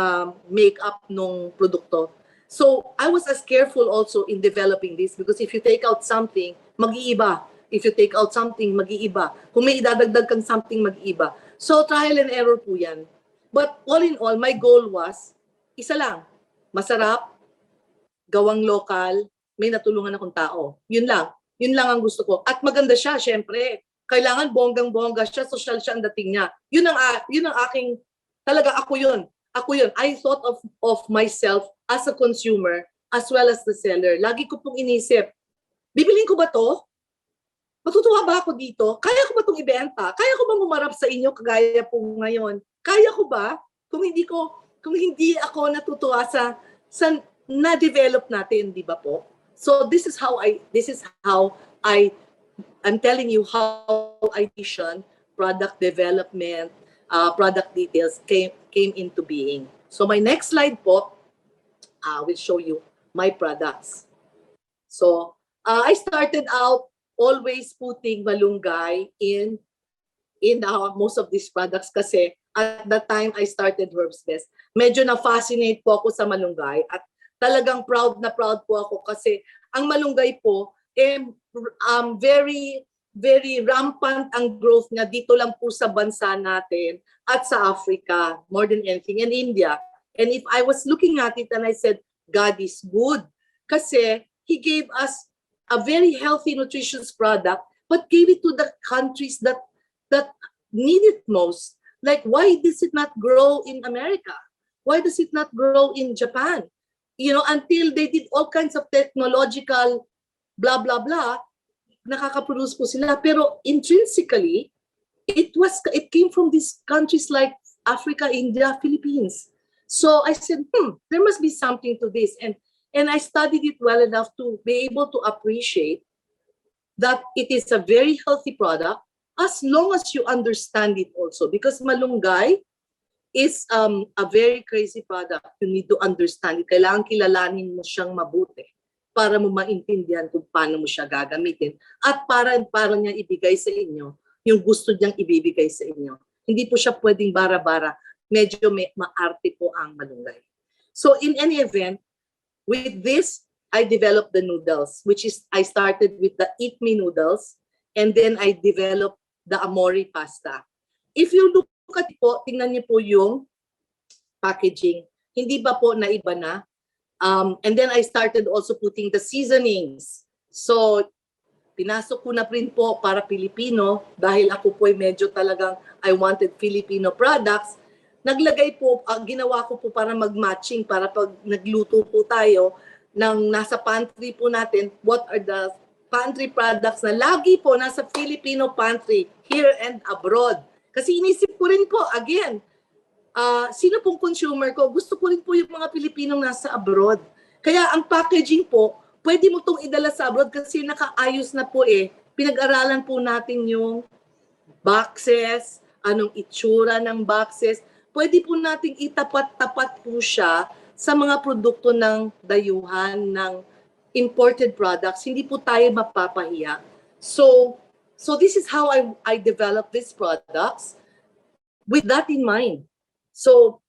make-up ng produkto. So, I was as careful also in developing this because if you take out something, mag-iiba. If you take out something, mag-iiba. Kung may idadagdag kang something, mag-iiba. So, trial and error po yan. But all in all, my goal was, isa lang, masarap, gawang lokal, may natulungan akong tao. Yun lang. Yun lang ang gusto ko. At maganda siya, syempre. Kailangan bonggang-bongga siya, social siya ang dating niya. Yun ang aking, talaga ako yun. Ako yun. I thought of myself as a consumer as well as the seller. Lagi ko pong inisip, bibilin ko ba to? Matutuwa ba ako dito? Kaya ko ba itong ibenta? Kaya ko ba umarap sa inyo kagaya po ngayon? Kaya ko ba? Kung hindi ako natutuwa sa na-develop natin, di ba po? So this is how I'm telling you how vision, product development, product details came into being. So my next slide po will show you my products. So I started out always putting malunggay in most of these products kasi at the time I started Herbs Best, medyo na-fascinate po ako sa malunggay at talagang proud po ako kasi ang malunggay po very very rampant ang growth niya dito lang po sa bansa natin at sa Africa more than anything, in India. And if I was looking at it and I said, God is good kasi He gave us a very healthy, nutritious product but gave it to the countries that need it most. Like, why does it not grow in America? Why does it not grow in Japan? You know, until they did all kinds of technological blah, blah, blah, nakaka-produce po sila. Pero intrinsically, it came from these countries like Africa, India, Philippines. So I said, there must be something to this. And I studied it well enough to be able to appreciate that it is a very healthy product as long as you understand it also. Because malunggay is a very crazy product. You need to understand it. Kailangan kilalanin mo siyang mabuti para mo maintindihan kung paano mo siya gagamitin at para niya ibigay sa inyo yung gusto niyang ibibigay sa inyo. Hindi po siya pwedeng bara-bara. Medyo maarte po ang malunggay. So in any event, with this, I developed the noodles, which is, I started with the Eat Me noodles, and then I developed the Amori pasta. If you look at it po, tingnan niyo po yung packaging. Hindi ba po naiba na? And then I started also putting the seasonings. So, pinasok ko na rin po para Pilipino dahil ako po ay medyo talagang I wanted Filipino products. Naglagay po, ginawa ko po para mag-matching para pag nagluto po tayo ng nasa pantry po natin, what are the pantry products na lagi po nasa Filipino pantry here and abroad. Kasi inisip ko rin po, again, sino pong consumer ko, gusto ko rin po yung mga Pilipinong nasa abroad. Kaya ang packaging po, pwede mo itong idala sa abroad kasi nakaayos na po eh. Pinag-aralan po natin yung boxes, anong itsura ng boxes. Pwede po nating itapat-tapat po siya sa mga produkto ng dayuhan ng imported products. Hindi po tayo mapapahiya. So this is how I developed these products with that in mind. So,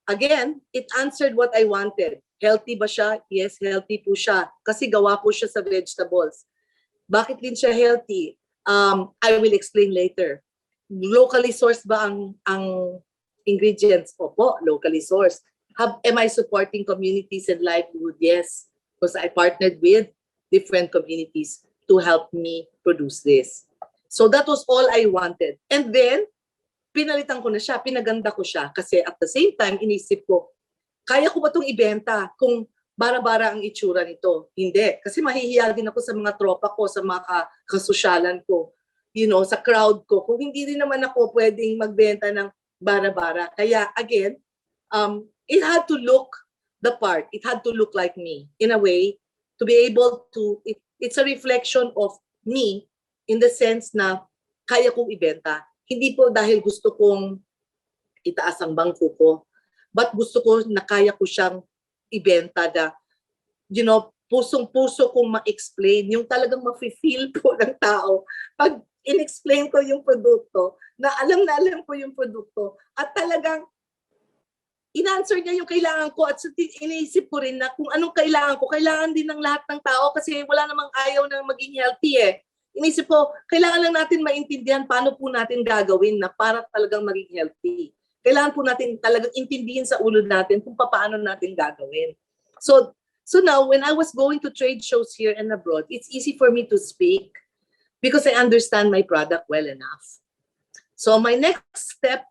again, it answered what I wanted. Healthy ba siya? Yes, healthy po siya. Kasi gawa po siya sa vegetables. Bakit din siya healthy? I will explain later. Locally sourced ba ang ingredients? Opo, locally sourced. Am I supporting communities and livelihood? Yes, because I partnered with different communities to help me produce this. So that was all I wanted. And then, pinalitan ko na siya, pinaganda ko siya. Kasi at the same time, inisip ko, kaya ko ba itong ibenta kung bara-bara ang itsura nito? Hindi. Kasi mahihiya din ako sa mga tropa ko, sa mga kasosyalan ko, sa crowd ko. Kung hindi rin naman ako pwedeng magbenta ng bara-bara. Kaya again, it had to look the part. It had to look like me in a way to be able to, it's a reflection of me in the sense na kaya kong ibenta. Hindi po dahil gusto kong itaas ang bangko ko, but gusto ko na kaya ko siyang ibenta na, pusong-puso kong ma-explain, yung talagang ma-feel po ng tao. Pag in-explain ko yung produkto, na alam ko yung produkto, at talagang in-answer niya yung kailangan ko at iniisip ko rin na kung anong kailangan ko, kailangan din ng lahat ng tao kasi wala namang ayaw na maging healthy eh. Inisip ko, kailangan lang natin maintindihan paano po natin gagawin na para talagang maging healthy. Kailangan po natin talagang intindihin sa ulo natin kung paano natin gagawin. So now, when I was going to trade shows here and abroad, it's easy for me to speak because I understand my product well enough. So my next step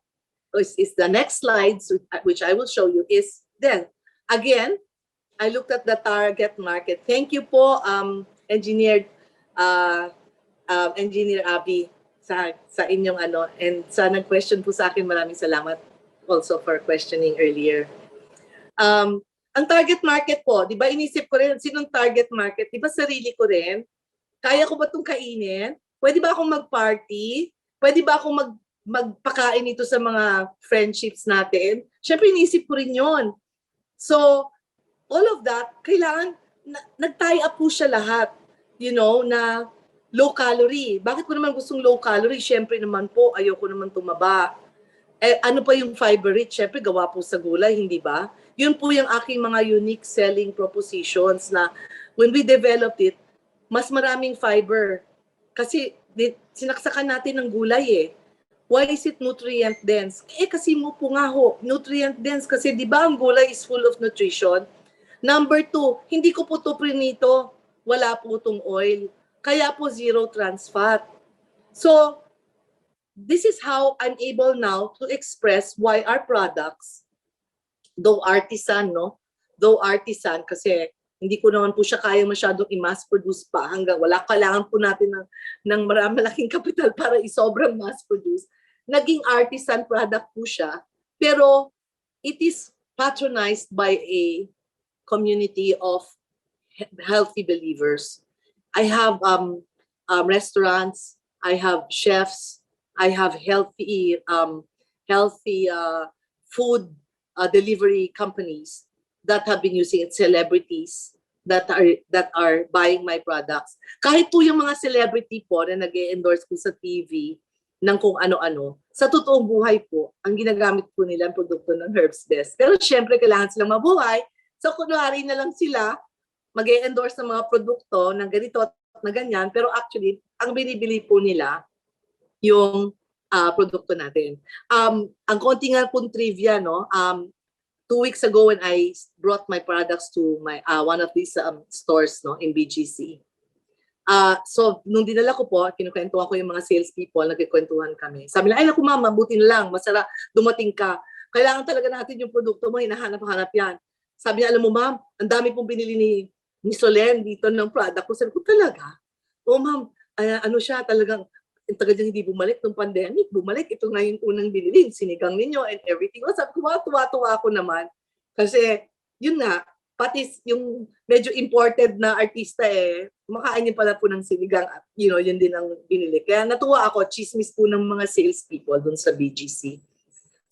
is the next slides, which I will show you, is then, again, I looked at the target market. Thank you po, Engineer Abby, sa inyong and sa nag-question po sa akin, maraming salamat also for questioning earlier. Ang target market po, di ba inisip ko rin, sinong target market? Di ba sarili ko rin? Kaya ko ba itong kainin? Pwede ba akong mag-party? Pwede ba akong magpakain ito sa mga friendships natin? Siyempre inisip ko rin yon. So, all of that, kailangan, nag-tie up po siya lahat, na low calorie. Bakit ko naman gustong low calorie? Siyempre naman po, ayoko naman tumaba. Ano pa yung fiber rich? Siyempre gawa po sa gulay, hindi ba? Yun po yung aking mga unique selling propositions na when we developed it, mas maraming fiber. Kasi sinaksakan natin ng gulay eh. Why is it nutrient dense? Kasi mo po nga ho, nutrient dense kasi di ba ang gulay is full of nutrition? Number 2, hindi ko po to prinito. Wala po itong oil. Kaya po zero trans fat. So, this is how I'm able now to express why our products, though artisan, kasi Hindi ko naman po siya kaya masyadong i-mass produce pa hanggang wala. Kailangan po natin ng malaking kapital para i-sobrang mass produce. Naging artisan product po siya, pero it is patronized by a community of healthy believers. I have restaurants, I have chefs, I have healthy food delivery companies that have been using it, celebrities that are buying my products. Kahit po yung mga celebrity po na nag-endorse po sa TV ng kung ano-ano, sa totoong buhay po, ang ginagamit po nila ang produkto ng Herbs Best. Pero syempre, kailangan silang mabuhay. So, kunwari na lang sila, mag-endorse ng mga produkto ng ganito at na ganyan. Pero actually, ang binibili po nila, yung produkto natin. Ang konti nga pong trivia, no? 2 weeks ago when I brought my products to my one of these stores, no, in BGC. So nung dinala ko po, kinukwentuhan ko yung mga salespeople, nagkikwentuhan kami. Sabi nila, ay naku ma'am, mabuti na lang, masarap, dumating ka. Kailangan talaga natin yung produkto mo, hinahanap-hanap yan. Sabi niya, alam mo ma'am, ang dami pong binili ni Solen dito ng product ko. Sabi ko, talaga? Oh ma'am, ano siya talagang, taga dyan hindi bumalik nung pandemic, bumalik, ito nga yung unang binili, sinigang ninyo and everything. Sabi ko, tuwa-tuwa ako naman. Kasi, yun nga, pati yung medyo imported na artista kumakain niya pala po ng sinigang at yun din ang binili. Kaya natuwa ako, chismis po ng mga sales people dun sa BGC.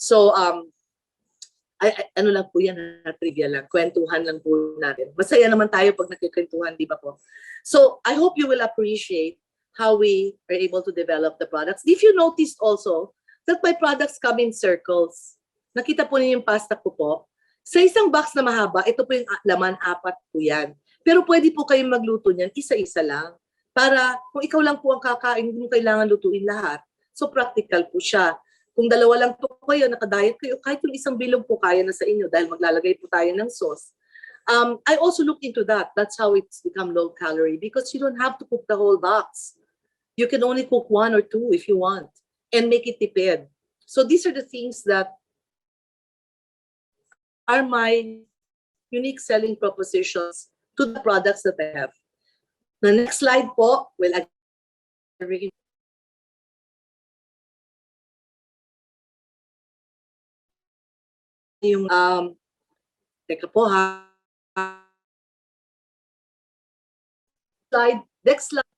So, ano lang po yan, trivia lang, kwentuhan lang po natin. Masaya naman tayo pag nakikwentuhan, di ba po? So, I hope you will appreciate how we are able to develop the products. If you noticed also that my products come in circles. Nakita po niyo yung pasta ko po. Sa isang box na mahaba, ito po yung laman, 4 po yan. Pero pwede po kayong magluto niyan, isa-isa lang. Para kung ikaw lang po ang kakain, hindi mo kailangan lutuin lahat. So practical po siya. Kung 2 lang po kayo, nakadiet kayo, kahit yung isang bilog po kaya na sa inyo dahil maglalagay po tayo ng sauce. I also looked into that. That's how it's become low calorie because you don't have to cook the whole box. You can only cook 1 or 2 if you want and make it tipid. So these are the things that are my unique selling propositions to the products that I have. The next slide po, well, yung teka po ha. Slide, next slide.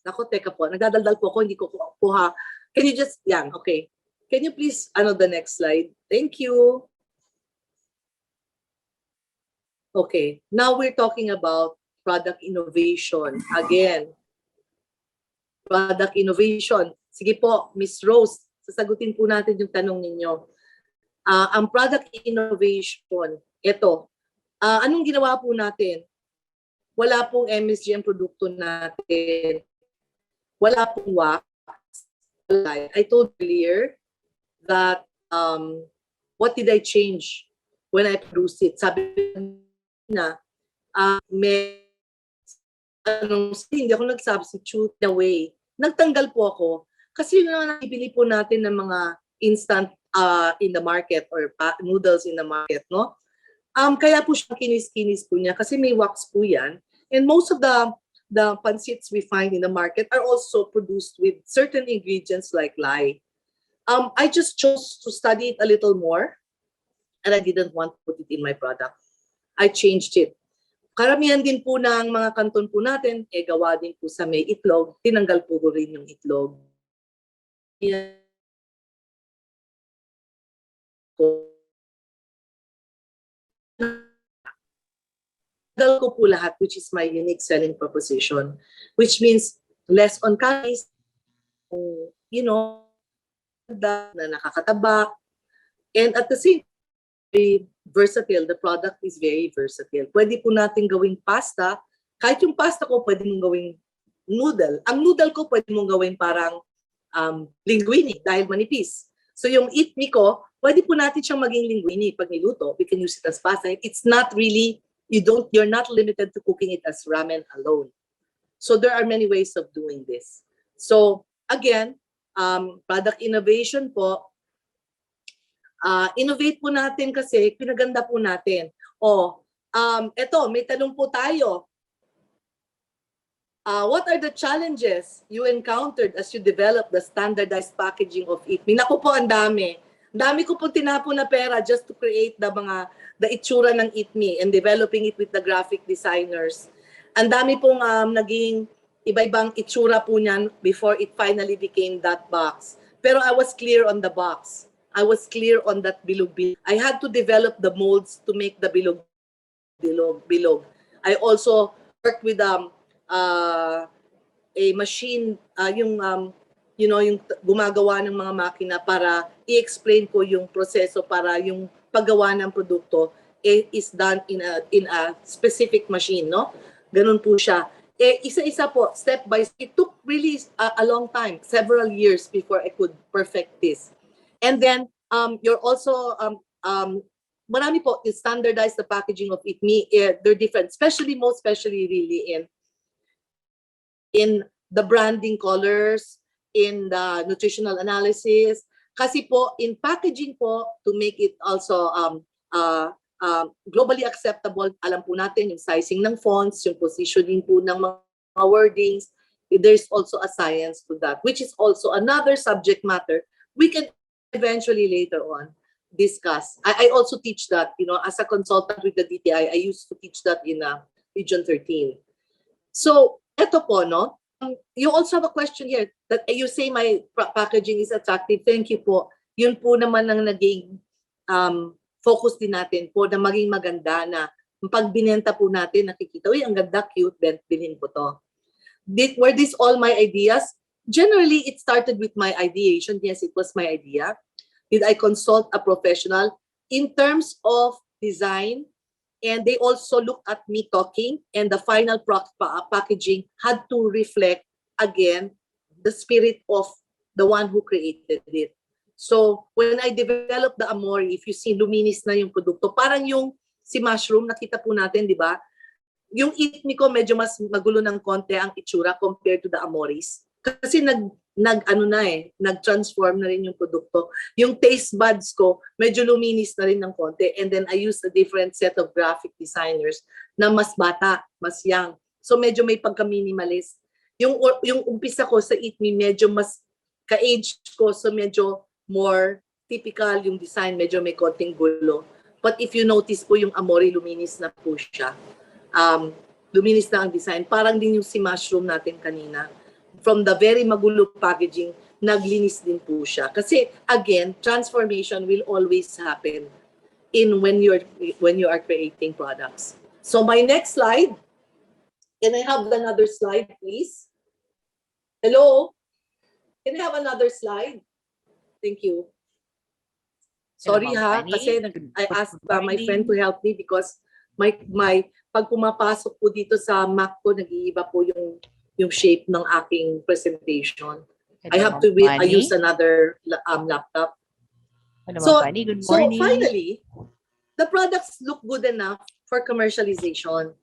Ako, teka po, nagdadaldal po ako, hindi ko po ha. Can you just, yan, okay. Can you please, the next slide? Thank you. Okay, now we're talking about product innovation. Again, product innovation. Sige po, Miss Rose, sasagutin po natin yung tanong ninyo. Ang product innovation, ito, anong ginawa po natin? Wala pong MSG ang produkto natin. Wala pong wax. I told earlier that what did I change when I produced it? Sabi na, hindi ako nag-substitute the way. Nagtanggal po ako. Kasi yun naman nabibili po natin ng mga instant in the market or noodles in the market, no? Kaya po siya kinis-kinis po niya kasi may wax po yan. And most of the pansits we find in the market are also produced with certain ingredients like lye. I just chose to study it a little more and I didn't want to put it in my product. I changed it. Karamihan din po ng mga kanton po natin, gawa din po sa may itlog. Tinanggal po rin yung itlog. Tinanggal ko po lahat, which is my unique selling proposition. Which means less on calories, na nakakataba. And at the same time, versatile. The product is very versatile. Pwede po natin gawing pasta. Kahit yung pasta ko, pwede mong gawing noodle. Ang noodle ko, pwede mong gawing parang linguine dahil manipis. So yung eat me ko, pwede po natin siyang maging linguine pag niluto. We can use it as pasta. It's not really, you're not limited to cooking it as ramen alone. So there are many ways of doing this. So again, product innovation po, innovate po natin kasi pinaganda po natin. Eto, may tanong po tayo. What are the challenges you encountered as you developed the standardized packaging of ITMI? Naku po, ang dami. Dami ko po tinapon na pera just to create the itsura ng ITMI and developing it with the graphic designers. Ang dami pong naging iba-ibang itsura po niyan before it finally became that box. Pero I was clear on the box. I was clear on that bilog-bilog. I had to develop the molds to make the bilog-bilog. I also worked with a machine, yung gumagawa ng mga makina para i-explain ko yung proseso para yung paggawa ng produkto is done in a specific machine, no? Ganun po siya. Isa-isa po, step by step. It took really a long time, several years before I could perfect this. And then you're also marami po is standardize the packaging of ITMI. They're different, most especially really in the branding colors, in the nutritional analysis. Kasi po, in packaging po, to make it also globally acceptable, alam po natin yung sizing ng fonts, yung positioning po ng mga wordings. There's also a science to that, which is also another subject matter we can eventually later on discuss. I also teach that, as a consultant with the DTI, I used to teach that in Region 13. So, eto po, no? You also have a question here that you say my packaging is attractive. Thank you po. Yun po naman ang naging focus din natin po na maging maganda na pag binenta po natin, nakikita, uy, ang ganda, cute, bilhin ko to. Were these all my ideas? Generally, it started with my ideation. Yes, it was my idea. Did I consult a professional in terms of design? And they also look at me talking, and the final packaging had to reflect, again, the spirit of the one who created it. So, when I developed the Amori, if you see, luminis na yung produkto. Parang yung si mushroom, nakita po natin, di ba? Yung ITMI ko, medyo mas magulo ng konti ang itsura compared to the Amoris. Kasi nag-transform na rin yung produkto. Yung taste buds ko, medyo luminis na rin ng konti. And then I used a different set of graphic designers na mas bata, mas young. So medyo may pagka-minimalist. Yung umpisa ko sa ITMI, medyo mas ka-age ko. So medyo more typical yung design, medyo may konting gulo. But if you notice po yung Amori, luminis na po siya. Luminis na ang design. Parang din yung si mushroom natin kanina. From the very magulo packaging, naglinis din po siya. Kasi again, transformation will always happen when you are creating products. So my next slide. Can I have another slide, please? Hello? Can I have another slide? Thank you. Sorry kasi I asked my friend to help me because pag pumapasok po dito sa Mac ko, nag-iiba po yung shape ng aking presentation. I have to use another laptop. So finally, the products look good enough for commercialization.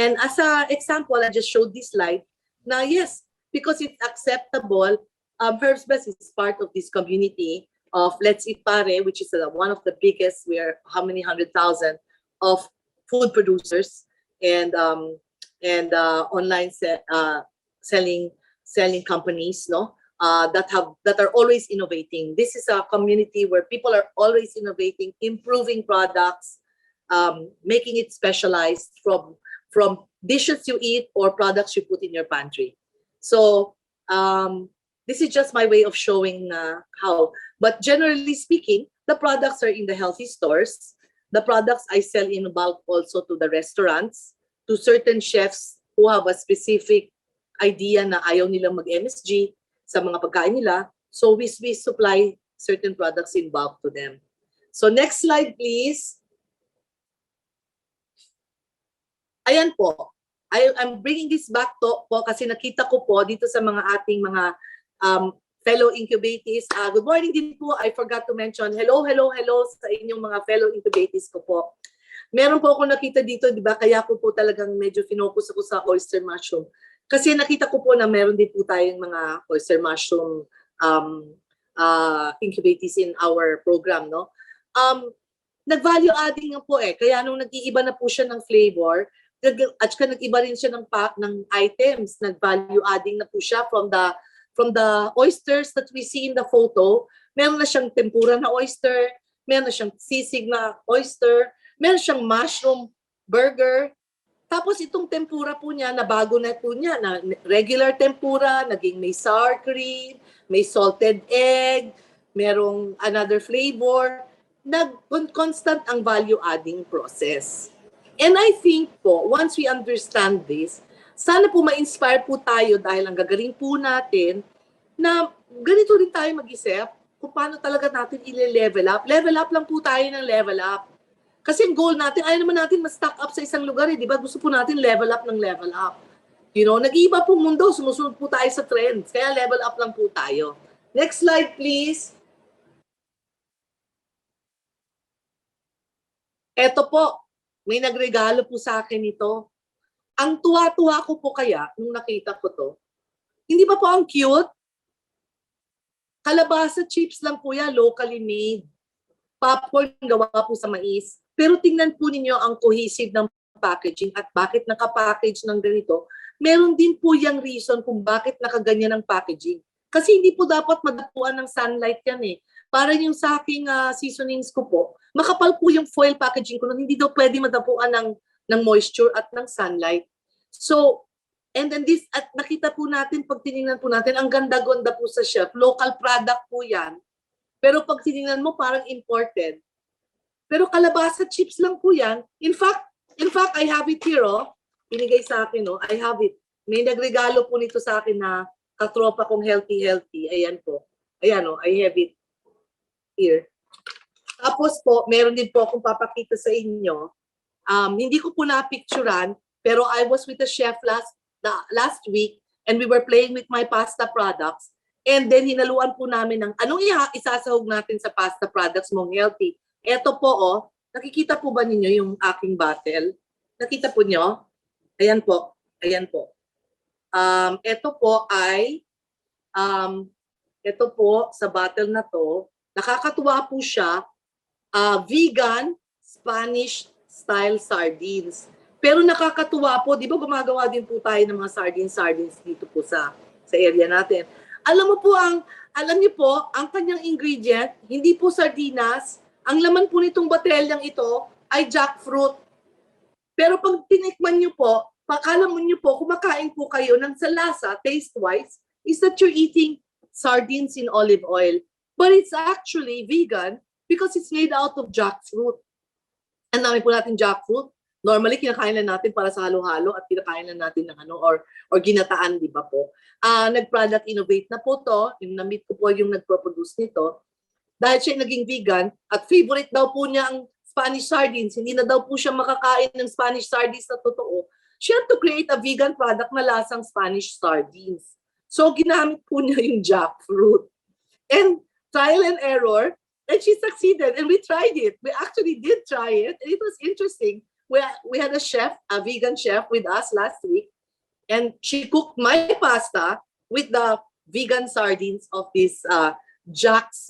And as an example, I just showed this slide. Now, yes, because it's acceptable, Herbs Best is part of this community of Let's Eat Pare, which is one of the biggest, how many 100,000 of food producers and online selling companies, no, that are always innovating. This is a community where people are always innovating, improving products, making it specialized from dishes you eat or products you put in your pantry. So this is just my way of showing how. But generally speaking, the products are in the healthy stores. The products I sell in bulk also to the restaurants, to certain chefs who have a specific idea na ayaw nilang mag-MSG sa mga pagkain nila. So we supply certain products in bulk to them. So next slide, please. Ayan po. I'm bringing this back to po kasi nakita ko po dito sa ating mga fellow incubatees. Good morning din po. I forgot to mention, hello sa inyong mga fellow incubatees ko po. Meron po ako nakita dito, di ba? Kaya ko po talagang medyo finokus ako sa oyster mushroom. Kasi nakita ko po na meron din po tayong mga oyster mushroom incubatees in our program, no? nag-value adding nga po Kaya nung nag-iiba na po siya ng flavor, at saka nag-iba rin siya ng pack ng items, nag-value adding na po siya from the oysters that we see in the photo. Meron na siyang tempura na oyster, meron na siyang sisig na oyster, meron siyang mushroom burger. Tapos itong tempura po niya, na bago na po niya, na regular tempura, naging may sour cream, may salted egg, merong another flavor. Constant ang value-adding process. And I think po, once we understand this, sana po ma-inspire po tayo dahil ang gagaling po natin na ganito rin tayo mag-isip kung paano talaga natin i-level up. Level up lang po tayo ng level up. Kasi ang goal natin, ayaw naman natin ma-stock up sa isang lugar di ba? Gusto po natin level up ng level up. You know, nag-iiba po mundo, sumusunod po tayo sa trends. Kaya level up lang po tayo. Next slide, please. Eto po, may nagregalo po sa akin ito. Ang tuwa-tuwa ko po kaya, nung nakita ko to, hindi ba po ang cute? Kalabasa chips lang po yan, locally made. Popcorn gawa po sa mais. Pero tingnan po ninyo ang cohesive ng packaging at bakit nakapackage ng ganito. Meron din po yung reason kung bakit nakaganyan ang packaging. Kasi hindi po dapat madapuan ng sunlight yan Para yung sa aking seasonings ko po, makapal po yung foil packaging ko nun, hindi daw pwede madapuan ng moisture at ng sunlight. So, and then this, at nakita po natin, pag tinignan po natin, ang ganda-ganda po sa shelf. Local product po yan. Pero pag tinignan mo, parang imported. Pero kalabasa chips lang po yan. In fact, I have it here, Binigay sa akin, I have it. May nagregalo po nito sa akin na katropa kong healthy. Ayan po. Ayan, I have it here. Tapos po, meron din po akong papakita sa inyo. Hindi ko po na-picturean, pero I was with the chef last week and we were playing with my pasta products. And then hinaluan po namin ng anong isasahog natin sa pasta products mong healthy. Ito po, nakikita po ba ninyo yung aking bottle? Nakita po nyo? Ayan po. Ayan po. Ito po ay, ito po sa bottle na to, nakakatuwa po siya, vegan Spanish style sardines. Pero nakakatuwa po, di ba gumagawa din po tayo ng mga sardines dito po sa area natin. Alam niyo po, ang kanyang ingredient, hindi po sardinas, ang laman po nitong botelyang ito ay jackfruit. Pero pag tinikman niyo po, pakala mo niyo po, kumakain po kayo ng sa lasa, taste-wise, is that you're eating sardines in olive oil. But it's actually vegan because it's made out of jackfruit. Ang dami po natin jackfruit. Normally, kinakain na natin para sa halo-halo at kinakain na natin ng or ginataan, di ba po? Nag-product innovate na po to. Yung na-meet ko po yung nagproduce nito. Dahil siya naging vegan at favorite daw po niya ang Spanish sardines. Hindi na daw po siya makakain ng Spanish sardines na totoo. She had to create a vegan product na lasang Spanish sardines. So, ginamit po niya yung jackfruit. And trial and error, and she succeeded. And we tried it. We actually did try it. And it was interesting. We had a vegan chef with us last week. And she cooked my pasta with the vegan sardines of this Jack's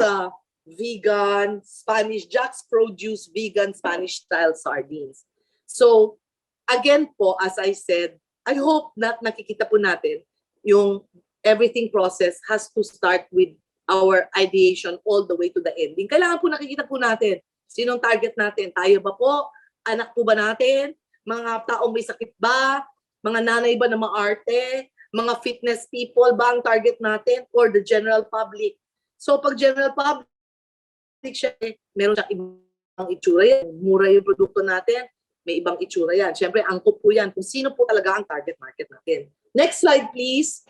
vegan Spanish, Jack's produce vegan Spanish style sardines. So, again po, as I said, I hope na nakikita po natin yung everything process has to start with our ideation all the way to the ending. Kailangan po nakikita po natin sinong target natin. Tayo ba po? Anak po ba natin? Mga taong may sakit ba? Mga nanay ba na maarte? Mga fitness people ba ang target natin? Or the general public? So pag general public siya, meron siya ibang itsura yan. Mura yung produkto natin, may ibang itsura yan. Siyempre, angkop po yan kung sino po talaga ang target market natin. Next slide, please.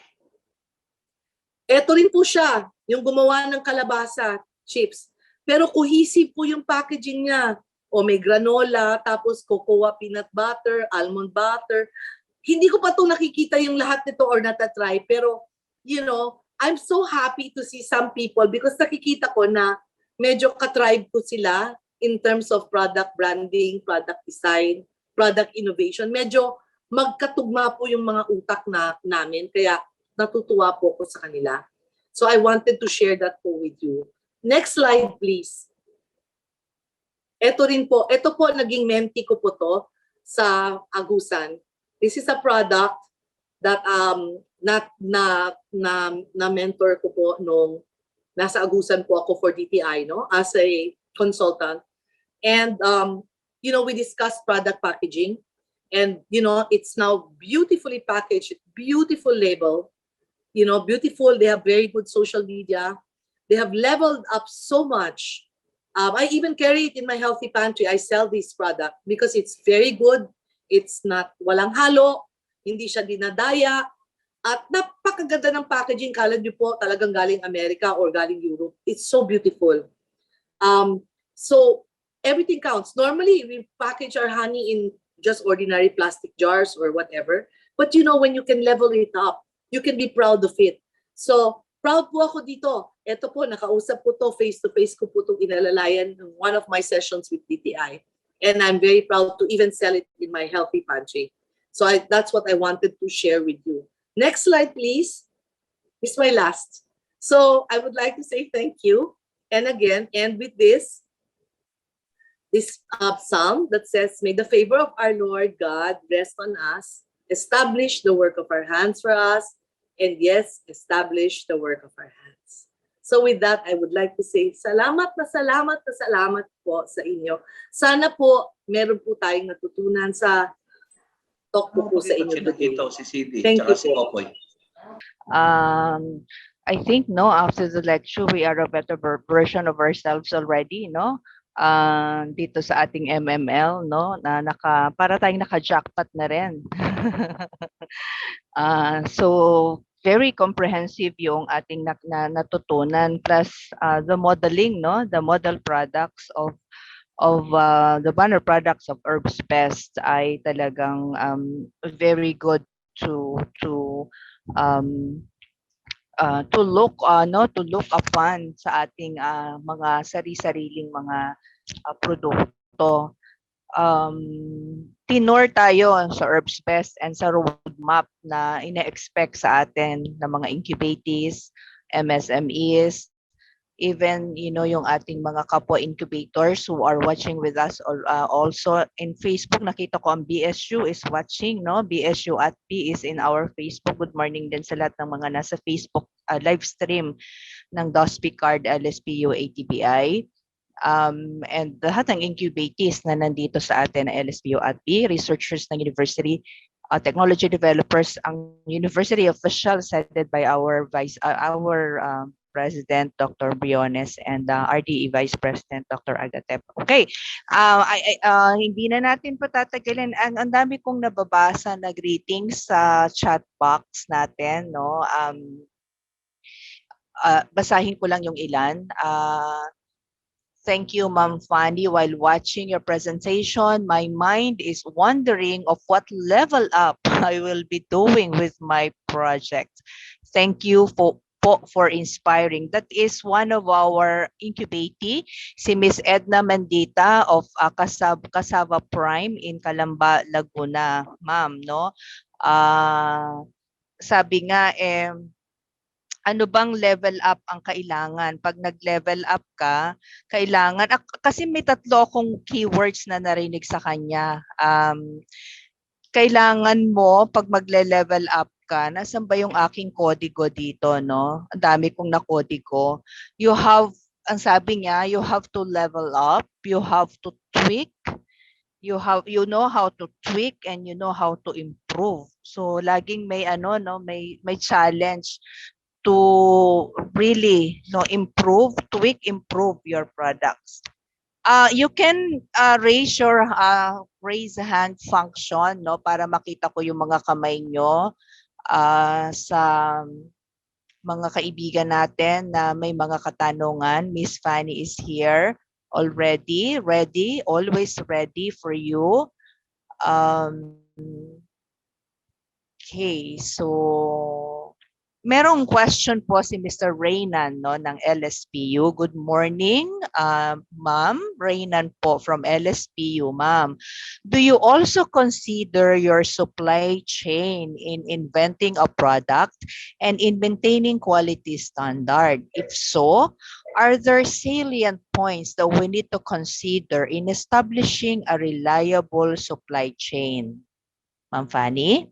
Ito rin po siya, yung gumawa ng kalabasa chips. Pero cohesive po yung packaging niya. O may granola, tapos cocoa peanut butter, almond butter. Hindi ko pa ito nakikita yung lahat nito or natatry. Pero, you know, I'm so happy to see some people because nakikita ko na medyo katribe ko sila in terms of product branding, product design, product innovation. Medyo magkatugma po yung mga utak namin. Kaya natutuwa po ko sa kanila. So I wanted to share that po with you. Next slide, please. Ito po naging mentee ko po to sa Agusan. This is a product that na mentor ko po nung nasa Agusan po ako for DTI, no, as a consultant. And we discussed product packaging, and it's now beautifully packaged, beautiful label, beautiful. They have very good social media. They have leveled up so much. I even carry it in my healthy pantry. I sell this product because it's very good. It's not walang halo, hindi siya dinadaya, at napakaganda ng packaging. Kala niyo po talagang galing America or galing Europe. It's so beautiful. So everything counts. Normally, we package our honey in just ordinary plastic jars or whatever. But when you can level it up, you can be proud of it. So, proud po ako dito. Ito po, nakausap ko to, face-to-face ko po itong inalalayan in one of my sessions with DTI. And I'm very proud to even sell it in my healthy pantry. So that's what I wanted to share with you. Next slide, please. This is my last. So I would like to say thank you. And again, end with this psalm that says, may the favor of our Lord God rest on us, establish the work of our hands for us, and yes, establish the work of our hands. So with that, I would like to say, salamat na salamat na salamat po sa inyo. Sana po, meron po tayong natutunan sa talk po sa inyo today. Thank you po. I think after the lecture we are a better version of ourselves already, dito sa ating MML, na para tayong naka-jackpot na rin. So very comprehensive yung ating natutunan, plus the modeling, the model products of the banner products of Herbs Best ay talagang very good to look upon sa ating mga sari-sariling mga produkto. Tinor tayo sa Herbs Best and sa roadmap na ina-expect sa atin ng mga incubatees, MSMEs, even yung ating mga kapwa incubators who are watching with us also in Facebook. Nakita ko ang BSU is watching, BSU ATBI is in our Facebook. Good morning din sa lahat ng mga nasa Facebook live stream ng DOSPI card LSPU ATBI. And lahat ng incubatees na nandito sa atin na LSPU ATBI, researchers ng university, technology developers, ang university officials headed by our President Dr. Briones and RDE Vice President Dr. Agatep. Okay, hindi na natin patatagalin. Ang dami kong nababasa na greetings sa chat box natin, basahin ko lang yung ilan. Thank you, Ma'am Fanny. While watching your presentation, my mind is wondering of what level up I will be doing with my project. Thank you for inspiring. That is one of our incubatee, si Miss Edna Mendita of Casava Prime in Calamba, Laguna. Ma'am, sabi nga, ano bang level up ang kailangan? Pag nag-level up ka, kailangan, kasi may tatlo akong keywords na narinig sa kanya. Kailangan mo, pag magle-level up ka, nasan ba yung aking kodigo dito, Ang dami kong nakodigo. Ang sabi niya, you have to level up, you have to tweak, you know how to tweak, and you know how to improve. So laging may may challenge to really tweak, improve your products. You can raise a hand function, para makita ko yung mga kamay nyo sa mga kaibigan natin na may mga katanungan. Miss Fanny is here already, ready, always ready for you. Okay, so merong question po si Mr. Reynan ng LSPU. Good morning, Ma'am. Reynan po from LSPU, Ma'am. Do you also consider your supply chain in inventing a product and in maintaining quality standard? If so, are there salient points that we need to consider in establishing a reliable supply chain? Ma'am Fanny?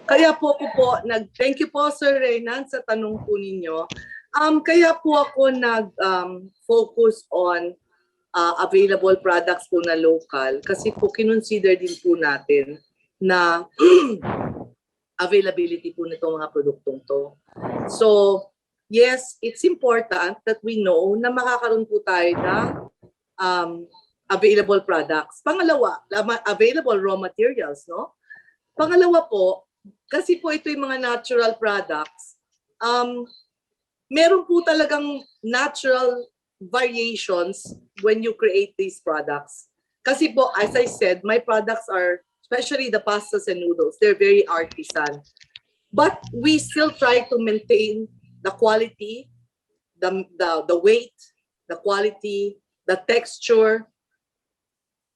Kaya po ako po, thank you po Sir Renan sa tanong po ninyo. Kaya po ako focus on available products po na local kasi po kinonsider din po natin na availability po nitong mga produktong to. So, yes, it's important that we know na makakaroon po tayo ng available products. Pangalawa, available raw materials, no? Pangalawa po, kasi po ito yung mga natural products, meron po talagang natural variations when you create these products. Kasi po, as I said, my products are, especially the pastas and noodles, they're very artisan. But we still try to maintain the quality, the weight, the quality, the texture,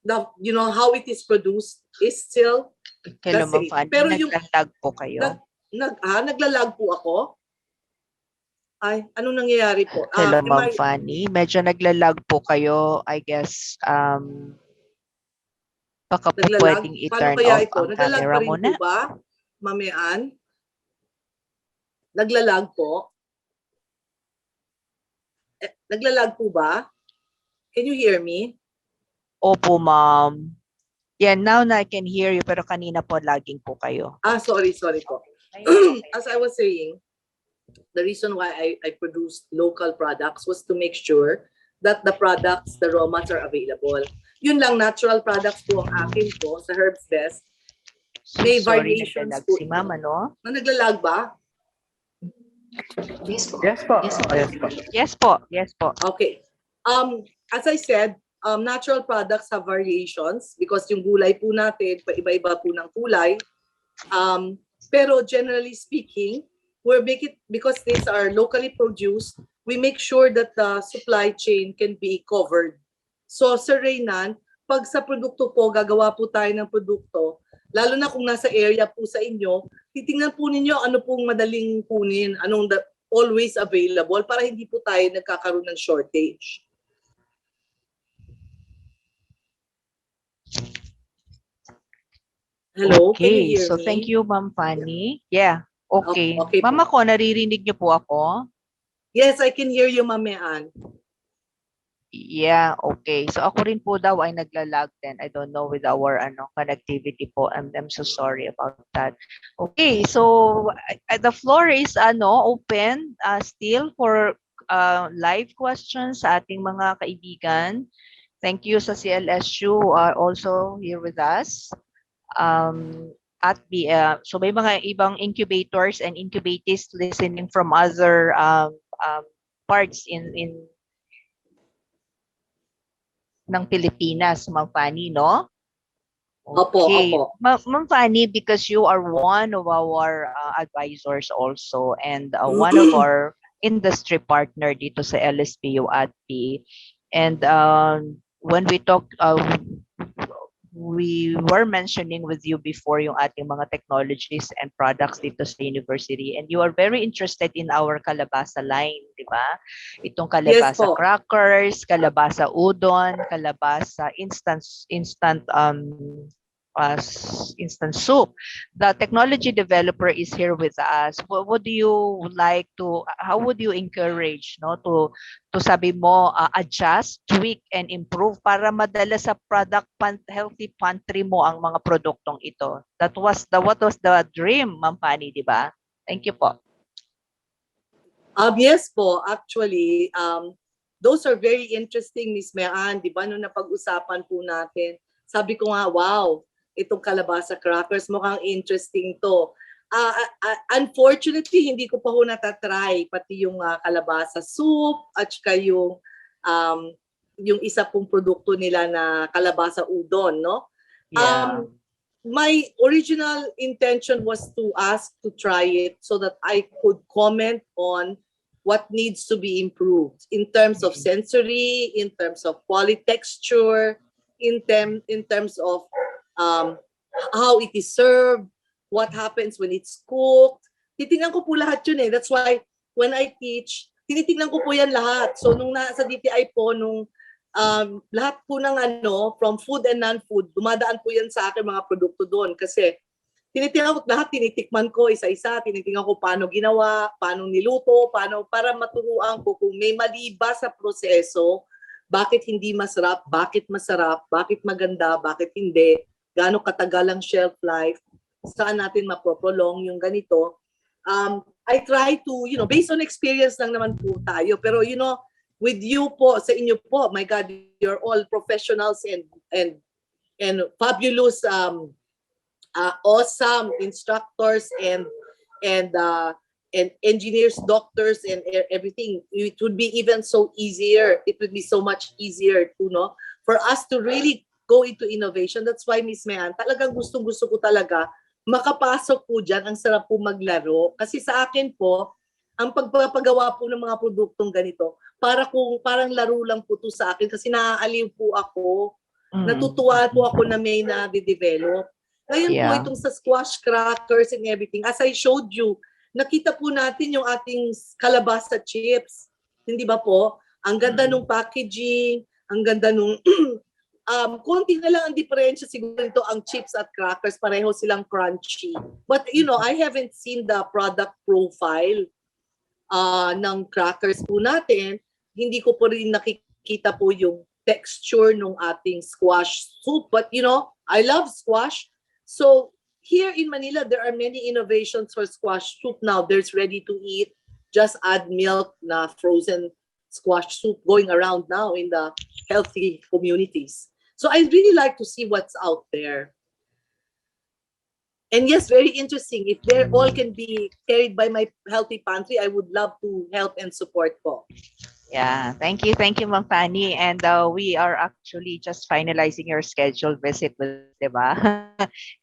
how it is produced is still Hello, Ma'am same. Fanny, Pero yung naglalag po kayo. naglalag po ako. Ay, anong nangyayari po? Hello, Ma'am Fanny. Medyo naglalag po kayo. I guess, baka po naglalag? pwedeng Paano i-turn kaya off ito? ang Naglalag camera pa rin muna. po ba? Mamian? Naglalag po? Naglalag po ba? Can you hear me? Opo, Ma'am. Yeah, now na I can hear you, pero kanina po laging po kayo. Sorry po. As I was saying, the reason why I produced local products was to make sure that the products, the raw mats are available. Yun lang, natural products po ang akin po sa Herbs Best. May Sorry, variations naglalag po. si Ma'am, ano? Naglalag ba? Yes po. Yes po. Yes po. Yes po. Okay. As I said, natural products have variations because yung gulay po natin, iba-iba po ng kulay. Pero generally speaking, because these are locally produced, we make sure that the supply chain can be covered. So, Sir Reynan, pag sa produkto po, gagawa po tayo ng produkto, lalo na kung nasa area po sa inyo, titingnan po ninyo ano pong madaling kunin, always available para hindi po tayo nagkakaroon ng shortage. Hello, can you Okay, hear so me? thank you, Ma'am Fanny. Yeah, okay. Okay po. Ma'am ako, naririnig niyo po ako? Yes, I can hear you, Ma'am Mean. Yeah, okay. So ako rin po daw ay naglalag din. I don't know with our connectivity po. I'm so sorry about that. Okay, so the floor is open still for live questions sa ating mga kaibigan. Thank you sa CLSU who are also here with us. So may mga ibang incubators and incubatees listening from other parts in ng Pilipinas, Ma'am Fanny, no? Okay. Opo. Ma'am Fanny, because you are one of our advisors also and one of our industry partner dito sa LSPU ATBI. And when we talk, we were mentioning with you before yung ating mga technologies and products dito sa university, and you are very interested in our kalabasa line, di ba? Itong kalabasa Yes, crackers, kalabasa udon, kalabasa instant soup. The technology developer is here with us. What would you like to, how would you encourage to sabi mo, adjust, tweak, and improve para madala sa healthy pantry mo ang mga produktong ito? What was the dream, Ma'am Fanny, di ba? Thank you po. Yes po, actually, those are very interesting, Miss Mean, di ba? Nung napag-usapan po natin, sabi ko nga, wow, itong kalabasa crackers, mukhang interesting to. Unfortunately, hindi ko pa ho natatry, pati yung kalabasa soup at saka yung isa pong produkto nila na kalabasa udon, no? Yeah. My original intention was to ask to try it so that I could comment on what needs to be improved in terms of sensory, in terms of quality texture, in terms of how it is served, what happens when it's cooked. titingnan ko po lahat yun eh. That's why when I teach, tinitingnan ko po yan lahat. So nung nasa DTI po, nung lahat po ng from food and non-food, dumadaan po yan sa akin mga produkto doon. Kasi tinitingnan ko lahat, tinitikman ko isa-isa, tinitingnan ko paano ginawa, paano niluto, para maturuan ko kung may mali ba sa proseso, bakit hindi masarap, bakit maganda, bakit hindi, gaano katagal ang shelf life, saan natin maproprolong yung ganito. I try to, based on experience lang naman po tayo, pero with you po, sa inyo po, my God, you're all professionals and fabulous, awesome instructors and engineers, doctors, and everything. It would be even so easier. It would be so much easier for us to really go into innovation. That's why, Miss Mayan, talagang gustong-gusto ko talaga makapasok po dyan. Ang sarap po maglaro. Kasi sa akin po, ang pagpapagawa po ng mga produktong ganito, parang laro lang po to sa akin kasi naaaliw po ako. Natutuwa po ako na may na-develop. Ngayon po itong sa squash crackers and everything, as I showed you, nakita po natin yung ating kalabasa chips. Hindi ba po? Ang ganda nung packaging, ang ganda nung konti na lang ang diferensya siguro nito ang chips at crackers, pareho silang crunchy. But I haven't seen the product profile ng crackers po natin. Hindi ko po rin nakikita po yung texture ng ating squash soup. But I love squash. So here in Manila, there are many innovations for squash soup now. There's ready to eat, just add milk na frozen squash soup going around now in the healthy communities. So I really like to see what's out there. And yes, very interesting. If they all can be carried by my healthy pantry, I would love to help and support po. Yeah, thank you, Ma'am Fanny. And we are actually just finalizing your scheduled visit with, diba?